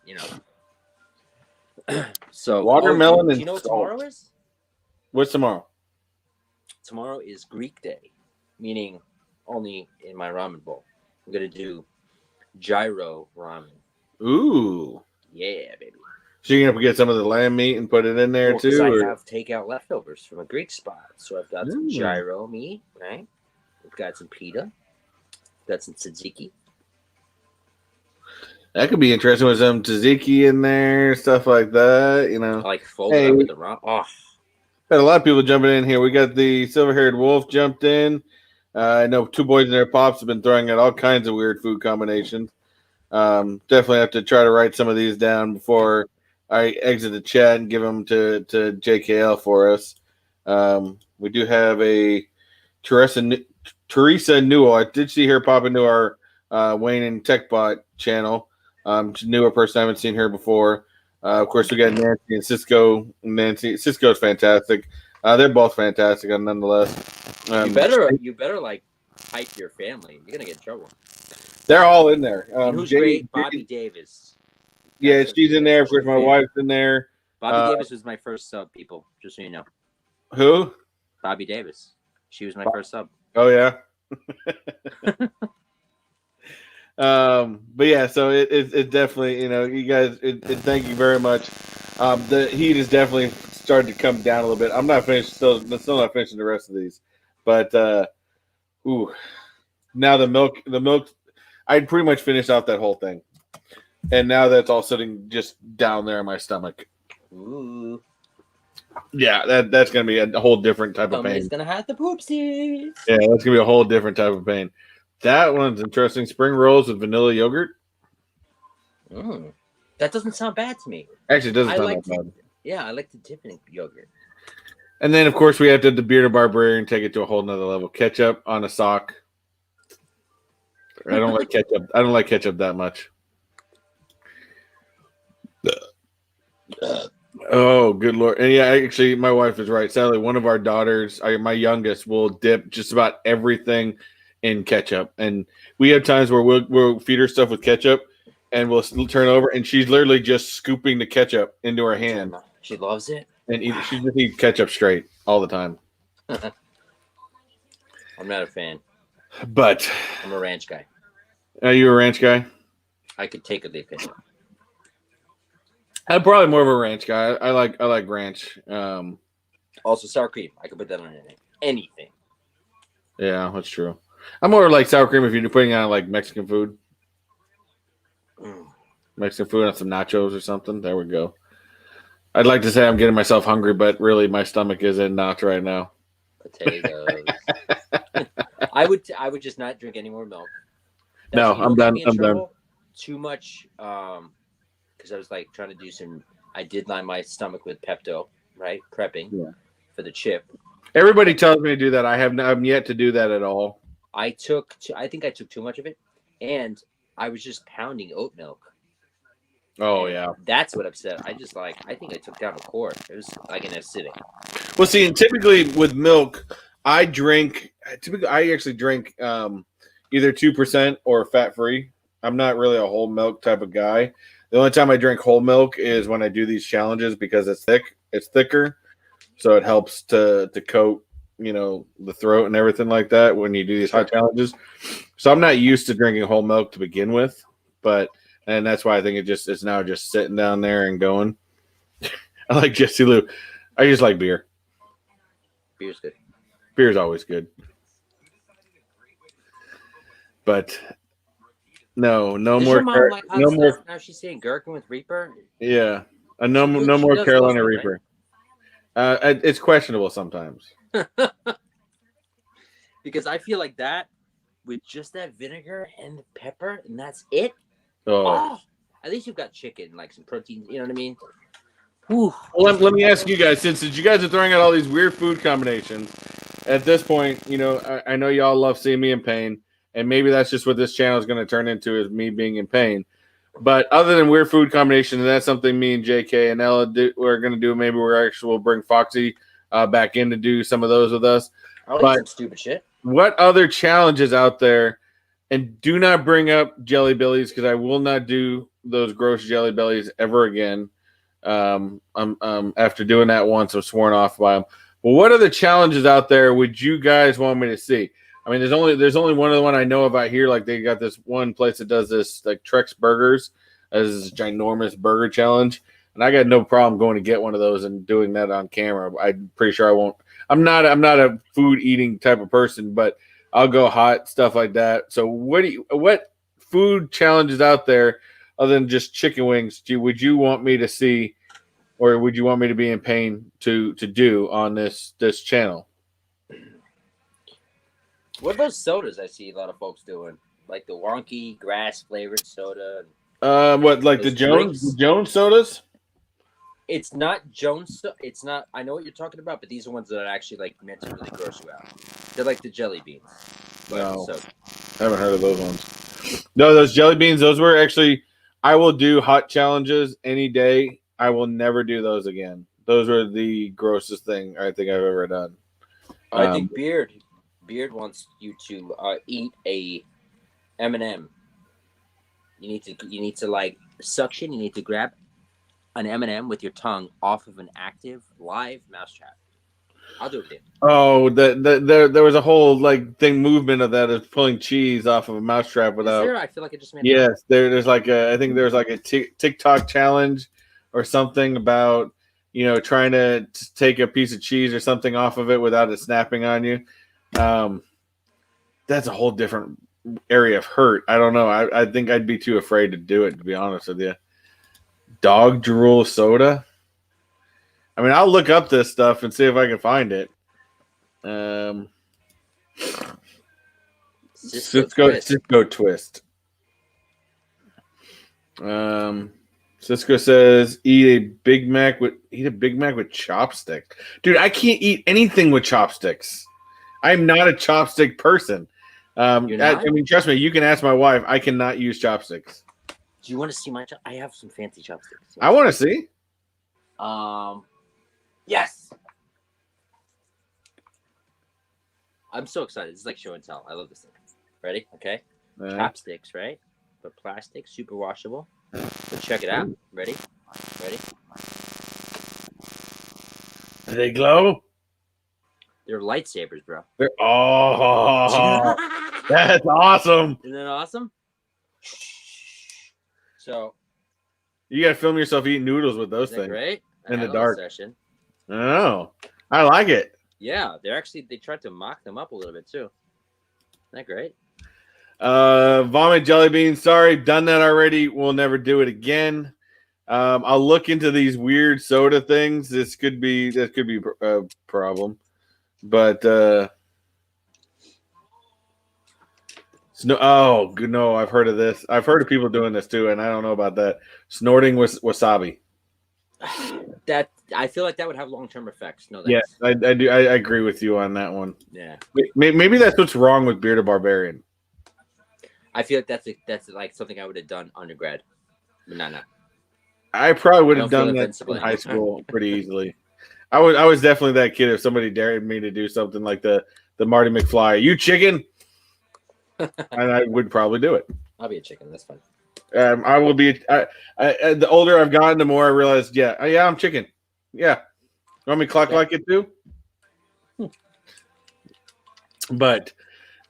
So watermelon and do you know what salt. tomorrow is? What's tomorrow? Tomorrow is Greek Day, meaning only in my ramen bowl. I'm gonna do gyro ramen. Ooh. Yeah, baby. So you're gonna get some of the lamb meat and put it in there too? I have takeout leftovers from a Greek spot. So I've got some gyro meat, right? We've got some pita. Got some tzatziki. That could be interesting with some tzatziki in there, stuff like that. Like folded up with the raw. Oh. Got a lot of people jumping in here. We got the silver-haired wolf jumped in. I know two boys in their pops have been throwing out all kinds of weird food combinations. Definitely have to try to write some of these down before I exit the chat and give them to JKL for us. We do have a Teresa Newell. I did see her pop into our Wayne and Techbot channel. She's a newer person. I haven't seen her before. Of course, we got Nancy and Cisco. Cisco's fantastic. They're both fantastic, nonetheless. You better like hype your family. You're gonna get in trouble. They're all in there. Who's great? Bobby Davis. Yeah, she's in there. Of course, my wife's in there. Bobby Davis was my first sub, people. Just so you know. Who? Bobby Davis. She was my first sub. Oh yeah. But yeah, so it definitely, you guys, thank you very much. The heat is definitely starting to come down a little bit. I'm not finished, still not finishing the rest of these, but now the milk, I'd pretty much finished off that whole thing, and now that's all sitting just down there in my stomach. Ooh. Yeah, that's gonna be a whole different type of pain. It's gonna have the poopsies. Yeah, that's gonna be a whole different type of pain. That one's interesting. Spring rolls with vanilla yogurt. That doesn't sound bad to me. Actually, it doesn't sound that bad. Yeah, I like the dip in yogurt. And then, of course, we have to the Bearded Barbarian, take it to a whole nother level. Ketchup on a sock. I don't like ketchup. I don't like ketchup that much. Oh, good Lord. And yeah, actually, my wife is right. Sadly, one of our daughters, my youngest, will dip just about everything in ketchup. And we have times where we'll feed her stuff with ketchup and we'll turn over and she's literally just scooping the ketchup into her hand. She loves it. And she just eats ketchup straight all the time. I'm not a fan. But I'm a ranch guy. Are you a ranch guy? I could take a leaf ketchup. I'm probably more of a ranch guy. I like ranch. Also sour cream. I could put that on anything. Yeah, that's true. I'm more like sour cream if you're putting it on like Mexican food. Mexican food on some nachos or something. There we go. I'd like to say I'm getting myself hungry, but really my stomach is in knots right now. Potatoes. I would just not drink any more milk. No, Actually, I'm done. I'm done. Too much, because I was like trying to do some. I did line my stomach with Pepto, right? Prepping for the chip. Everybody tells me to do that. I'm yet to do that at all. I think I took too much of it, and I was just pounding oat milk. Oh, and yeah. That's what upset. I think I took down a quart. It was like in a sitting. Well, see, and typically with milk, I actually drink either 2% or fat free. I'm not really a whole milk type of guy. The only time I drink whole milk is when I do these challenges because it's thicker, so it helps to coat, the throat and everything like that when you do these hot challenges. So I'm not used to drinking whole milk to begin with, and that's why I think it's now just sitting down there and going. I like Jesse Lou. I just like beer. Beer's good. Beer's always good. But no more. No more. Now she's saying gherkin with Reaper. Yeah, no more Carolina Reaper. Right? It's questionable sometimes. Because I feel like that with just that vinegar and the pepper, and that's it. Oh, at least you've got chicken, like some protein. You know what I mean? Whew. Well, let me ask you guys, since you guys are throwing out all these weird food combinations, at this point, I know y'all love seeing me in pain, and maybe that's just what this channel is going to turn into, is me being in pain. But other than weird food combinations, that's something me and JK and Ella we're going to do. Maybe we'll bring Foxy back in to do some of those with us. I like some stupid shit. What other challenges out there? And do not bring up Jelly Bellies, because I will not do those gross Jelly Bellies ever again. I'm after doing that once, I'm sworn off by them. But what other challenges out there would you guys want me to see? I mean, there's only one other one I know about here. Like, they got this one place that does this, like Trex Burgers, as this ginormous burger challenge, and I got no problem going to get one of those and doing that on camera. I'm pretty sure I won't. I'm not a food eating type of person, but I'll go hot, stuff like that. So what food challenges out there other than just chicken wings would you want me to see, or would you want me to be in pain to do on this channel? What about sodas? I see a lot of folks doing, like the wonky grass flavored soda. What, like the Jones sodas? It's not Jones. It's not. I know what you're talking about, but these are ones that are actually like meant to really gross you out. They're like the jelly beans. No, I haven't heard of those ones. No, those jelly beans. Those were actually. I will do hot challenges any day. I will never do those again. Those were the grossest thing I think I've ever done. I think Beard wants you to eat a M&M. You need to like suction. You need to grab an M&M with your tongue off of an active live mousetrap. I'll do it again. Oh, there was a whole movement of that, of pulling cheese off of a mousetrap without. Is there? I feel like it just made. Yes, there's like I think there's like a TikTok challenge or something about trying to take a piece of cheese or something off of it without it snapping on you. That's a whole different area of hurt. I don't know. I think I'd be too afraid to do it, to be honest with you. Dog drool soda. I mean, I'll look up this stuff and see if I can find it. Cisco Twist. Cisco says eat a Big Mac with chopsticks. Dude, I can't eat anything with chopsticks. I'm not a chopstick person. I mean, trust me, you can ask my wife. I cannot use chopsticks. Do you want to see my? I have some fancy chopsticks. I want to see. Yes. I'm so excited. This is like show and tell. I love this thing. Ready? Okay. Chopsticks, right? But plastic, super washable. So check it out. Ready? Do they glow? They're lightsabers, bro. That's awesome. Isn't that awesome? So you gotta film yourself eating noodles with those things, right? In the dark. Session. Oh, I like it. Yeah, they tried to mock them up a little bit too. Isn't that great? Vomit jelly beans. Sorry, done that already. We'll never do it again. I'll look into these weird soda things. This could be a problem, but no, I've heard of this. I've heard of people doing this too, and I don't know about that. Snorting wasabi. That I feel like that would have long-term effects. No, Yeah, thanks. I do. I agree with you on that one. Yeah, Maybe that's what's wrong with Bearded Barbarian. I feel like that's like something I would have done undergrad, but no. I probably would have Don't feel done that invincible in high anymore. school pretty easily. I was definitely that kid if somebody dared me to do something like the Marty McFly. You chicken, and I would probably do it. I'll be a chicken. That's fine. I will be. The older I've gotten, the more I realized. Yeah, I'm chicken. Yeah, you want me to clock like it too? But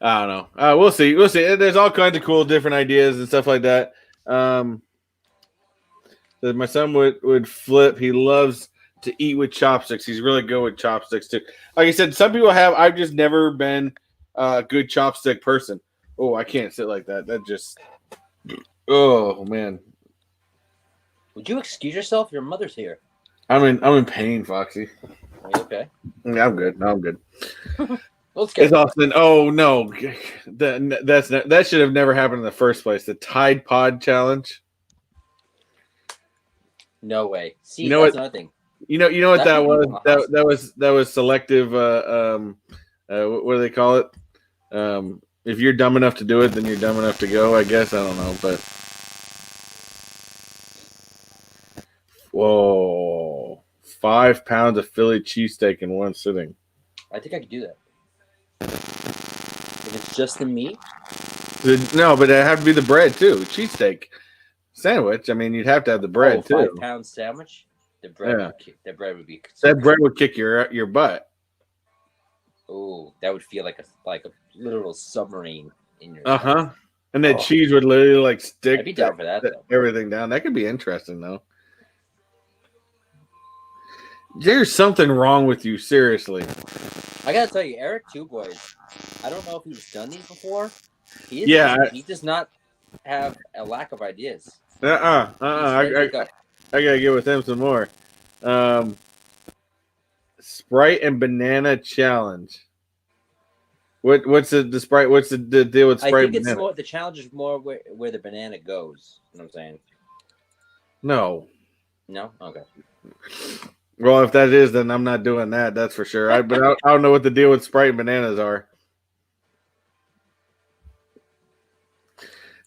I don't know. We'll see. We'll see. There's all kinds of cool, different ideas and stuff like that. My son would flip. He loves to eat with chopsticks. He's really good with chopsticks too. Like I said, some people have. I've just never been a good chopstick person. Oh, I can't sit like that. That just. Oh man. Would you excuse yourself? Your mother's here. I'm in pain, Foxy. Are you okay? Yeah, I'm good. No, I'm good. Let's get. It's Austin. Oh no, that should have never happened in the first place. The Tide Pod challenge. No way. See, You know that's what? another thing. You know what That's that was? what That was selective. What do they call it? If you're dumb enough to do it, then you're dumb enough to go. I guess I don't know, but whoa, 5 pounds of Philly cheesesteak in one sitting. I think I could do that. If it's just the meat. No, but it have to be the bread too. Cheesesteak sandwich. I mean, you'd have to have the bread too. 5-pound sandwich. The bread. Yeah. The bread would be. That bread would kick your butt. Oh, that would feel like a literal submarine in your. And that cheese would literally like stick. I'd be down for that, though. Everything down. That could be interesting though. There's something wrong with you, seriously. I gotta tell you, Eric Two Boys. I don't know if he's done these before. He does not have a lack of ideas. I gotta get with him some more. Sprite and banana challenge. What's the Sprite? What's the deal with Sprite? I think and banana? the challenge is more where the banana goes. You know what I'm saying? No. No? Okay. Well, if that is, then I'm not doing that. That's for sure. But I don't know what the deal with Sprite and bananas are.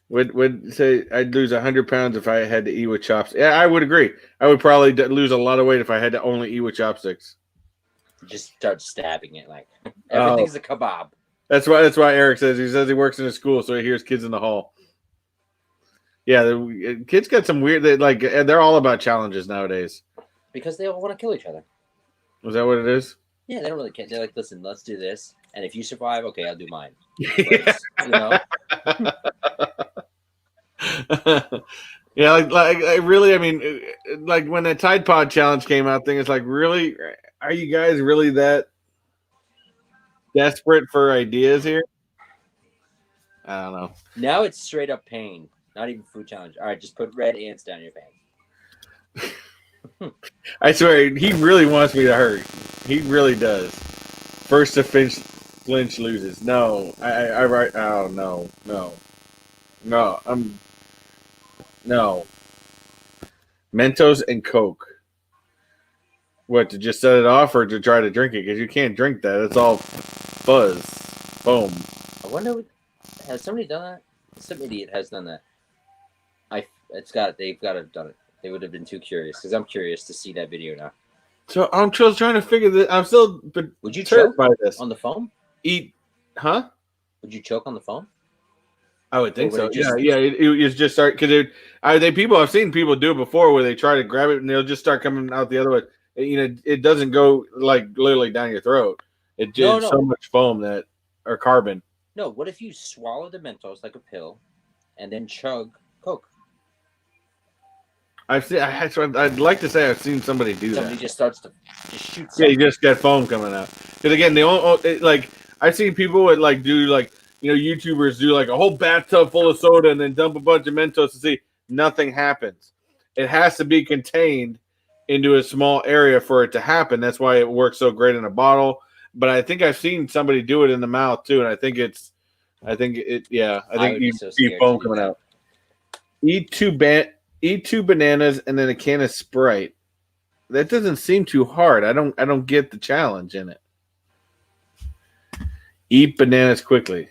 Would say I'd lose 100 pounds if I had to eat with chopsticks. Yeah, I would agree. I would probably lose a lot of weight if I had to only eat with chopsticks. Just start stabbing it like everything's a kebab. That's why Eric says he works in a school, so he hears kids in the hall. Yeah, the kids got some weird. They're all about challenges nowadays. Because they all want to kill each other. Was that what it is? Yeah, they don't really care. They're like, listen, let's do this, and if you survive, okay, I'll do mine. Yeah. You know. Yeah, like really. I mean, like when the Tide Pod challenge came out, thing it's like, really, are you guys really that desperate for ideas here? I don't know. Now it's straight up pain, not even food challenge. All right, just put red ants down your pants. I swear, he really wants me to hurt. He really does. First to flinch loses. No, I write. Oh no. No. Mentos and Coke. What, to just set it off or to try to drink it? Because you can't drink that. It's all fuzz, foam. I wonder, has somebody done that? Some idiot has done that. They've got to have done it. They would have been too curious because I'm curious to see that video now. So I'm still trying to figure this. I'm still. Would you choke by this on the foam? Huh? Would you choke on the foam? I would think so. Yeah. It just start because I've seen people do it before where they try to grab it and they'll just start coming out the other way. It doesn't go like literally down your throat. It just so much foam or carbon. No. What if you swallow the Mentos like a pill, and then chug Coke? I'd like to say I've seen somebody do that. Somebody just starts to shoot. Yeah, you just get foam coming out. Because again, they all I've seen people would YouTubers do like a whole bathtub full of soda and then dump a bunch of Mentos to see nothing happens. it has to be contained into a small area for it to happen. That's why it works so great in a bottle. But I think I've seen somebody do it in the mouth too, and I think you would be so see scared foam to do coming that. out. Eat two bananas and then a can of Sprite. That doesn't seem too hard. I don't get the challenge in it. Eat bananas quickly.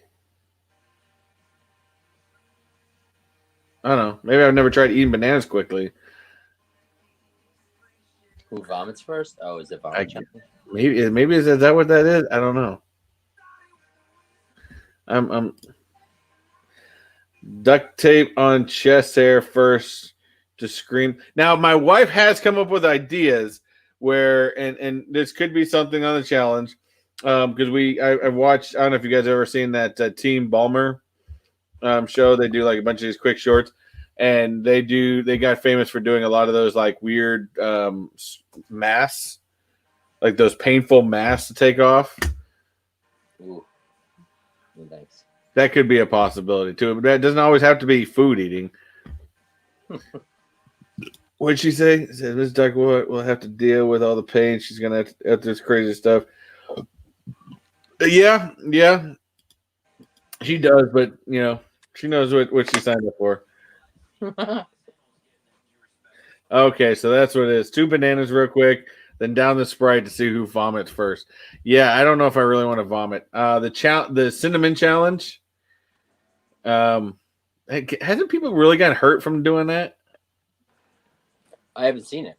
I don't know. Maybe I've never tried eating bananas quickly. Who vomits first? Oh, is it vomit challenge? Maybe is that what that is? I don't know. I'm duct tape on chest hair first to scream. Now my wife has come up with ideas where and this could be something on the challenge because I watched. I don't know if you guys ever seen that Team Ballmer show. They do like a bunch of these quick shorts, and they got famous for doing a lot of those like weird masks, like those painful masks to take off. Ooh, thanks. That could be a possibility too, but that doesn't always have to be food eating. What'd she say? She said Miss Duckworth will have to deal with all the pain. She's gonna have to, this crazy stuff. Yeah, she does, but she knows what she signed up for. Okay, so that's what it is. 2 bananas real quick, then down the Sprite to see who vomits first. Yeah, I don't know if I really want to vomit. The cinnamon challenge. Hasn't people really gotten hurt from doing that? I haven't seen it.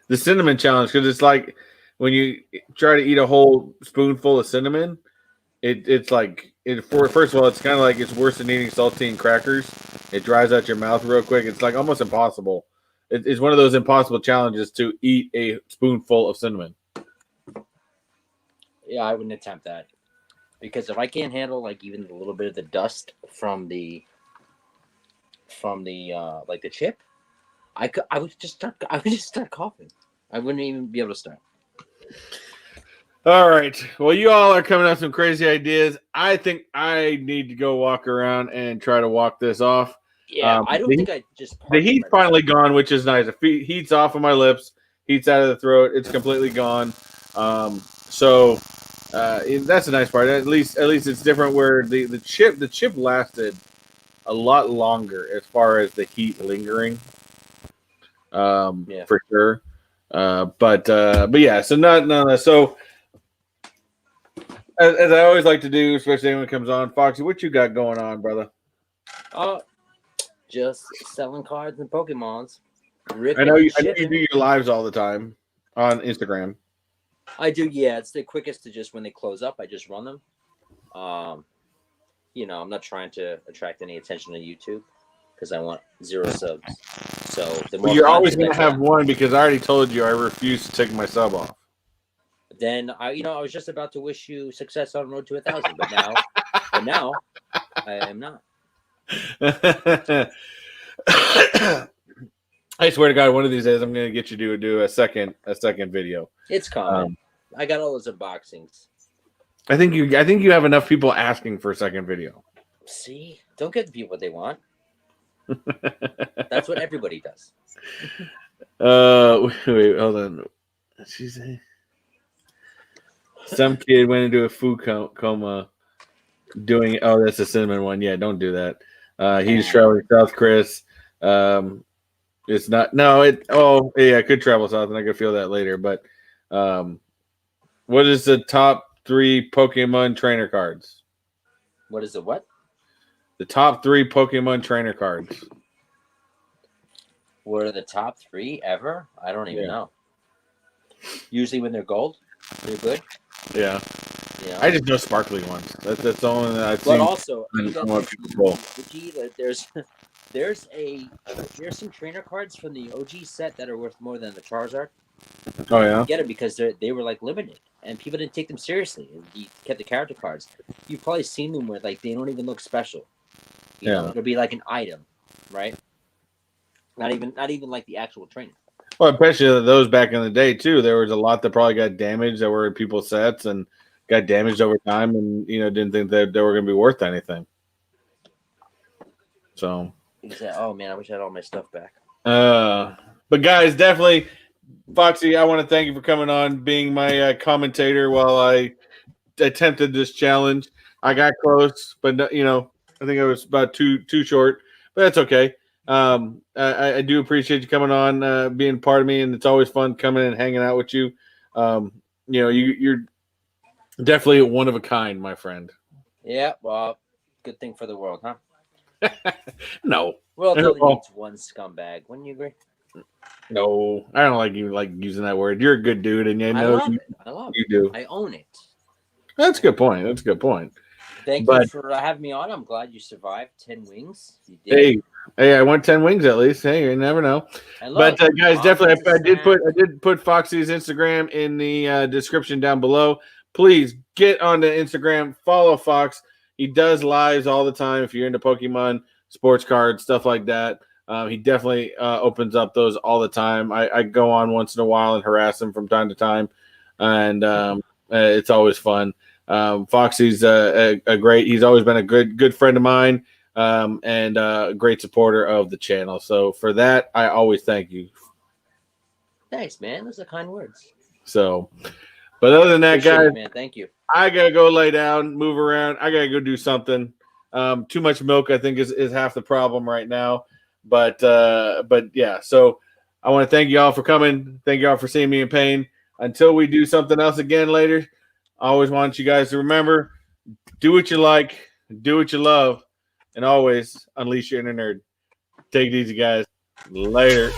The cinnamon challenge, because it's like when you try to eat a whole spoonful of cinnamon, it's like first of all, it's kind of like it's worse than eating saltine crackers. It dries out your mouth real quick. It's like almost impossible. It's one of those impossible challenges to eat a spoonful of cinnamon. Yeah, I wouldn't attempt that because if I can't handle like even a little bit of the dust from the like the chip, I would just start coughing. I wouldn't even be able to start. All right. Well, you all are coming up with some crazy ideas. I think I need to go walk around and try to walk this off. Yeah, I don't think I just. The heat's finally gone, which is nice. The heat's off of my lips. Heat's out of the throat. It's completely gone. So that's a nice part. At least it's different. Where the chip lasted a lot longer as far as the heat lingering. For sure. But yeah. So no. So as I always like to do, especially when it comes on, Foxy, what you got going on, brother? Just selling cards and Pokemons. I know you do your lives all the time on Instagram. I do, yeah. It's the quickest to just when they close up, I just run them. I'm not trying to attract any attention on YouTube because I want 0 subs. So the more you're always going to have one because I already told you I refuse to take my sub off. Then I was just about to wish you success on road to 1,000, but now I am not. I swear to God, one of these days I'm going to get you to do a second video. It's coming. I got all those unboxings. I think you have enough people asking for a second video. See, don't give the people what they want. That's what everybody does. Wait, hold on. What'd she say? Some kid went into a food coma doing. Oh, that's a cinnamon one. Yeah, don't do that. He's traveling south, Chris. It's not. No, it. Oh, yeah, I could travel south, and I could feel that later. But, what is the top 3 Pokemon trainer cards? What is the what? The top 3 Pokemon trainer cards. What are the top 3 ever? I don't even know. Usually when they're gold, they're good. Yeah. I just know sparkly ones. That's the only that I've seen. But also, there's some trainer cards from the OG set that are worth more than the Charizard. Oh yeah. Get them because they were like limited, and people didn't take them seriously. You kept the character cards. You've probably seen them where like they don't even look special. You know, it'll be like an item, right? Not even like the actual trainer. Well, especially those back in the day too. There was a lot that probably got damaged that were in people's sets and got damaged over time, and didn't think that they were going to be worth anything. So. Oh man, I wish I had all my stuff back. But guys, definitely, Foxy, I want to thank you for coming on, being my commentator while I attempted this challenge. I got close, but I think I was about too short, but that's okay. I do appreciate you coming on, being part of me, and it's always fun coming and hanging out with you. You're definitely one of a kind, my friend. Yeah, well, good thing for the world, huh? No, World only needs one scumbag. Wouldn't you agree? no, I don't like you like using that word. You're a good dude, and I love it. I love you it. do. I own it. That's a good point. That's a good point. Thank you for having me on. I'm glad you survived 10 wings. You did. Hey, I won 10 wings at least. Hey, you never know. But guys, definitely, I did put Foxy's Instagram in the description down below. Please get on the Instagram, follow Fox. He does lives all the time. If you're into Pokemon, sports cards, stuff like that, he definitely opens up those all the time. I go on once in a while and harass him from time to time, and it's always fun. Foxy's a great. He's always been a good friend of mine, and a great supporter of the channel. So for that, I always thank you. Thanks, man. Those are kind words. So, but other than that, guys, man, thank you. I gotta go lay down, move around. I gotta go do something. Too much milk, I think, is half the problem right now. But yeah. So I want to thank you all for coming. Thank you all for seeing me in pain. Until we do something else again later, I always want you guys to remember: do what you like, do what you love, and always unleash your inner nerd. Take it easy, guys. Later.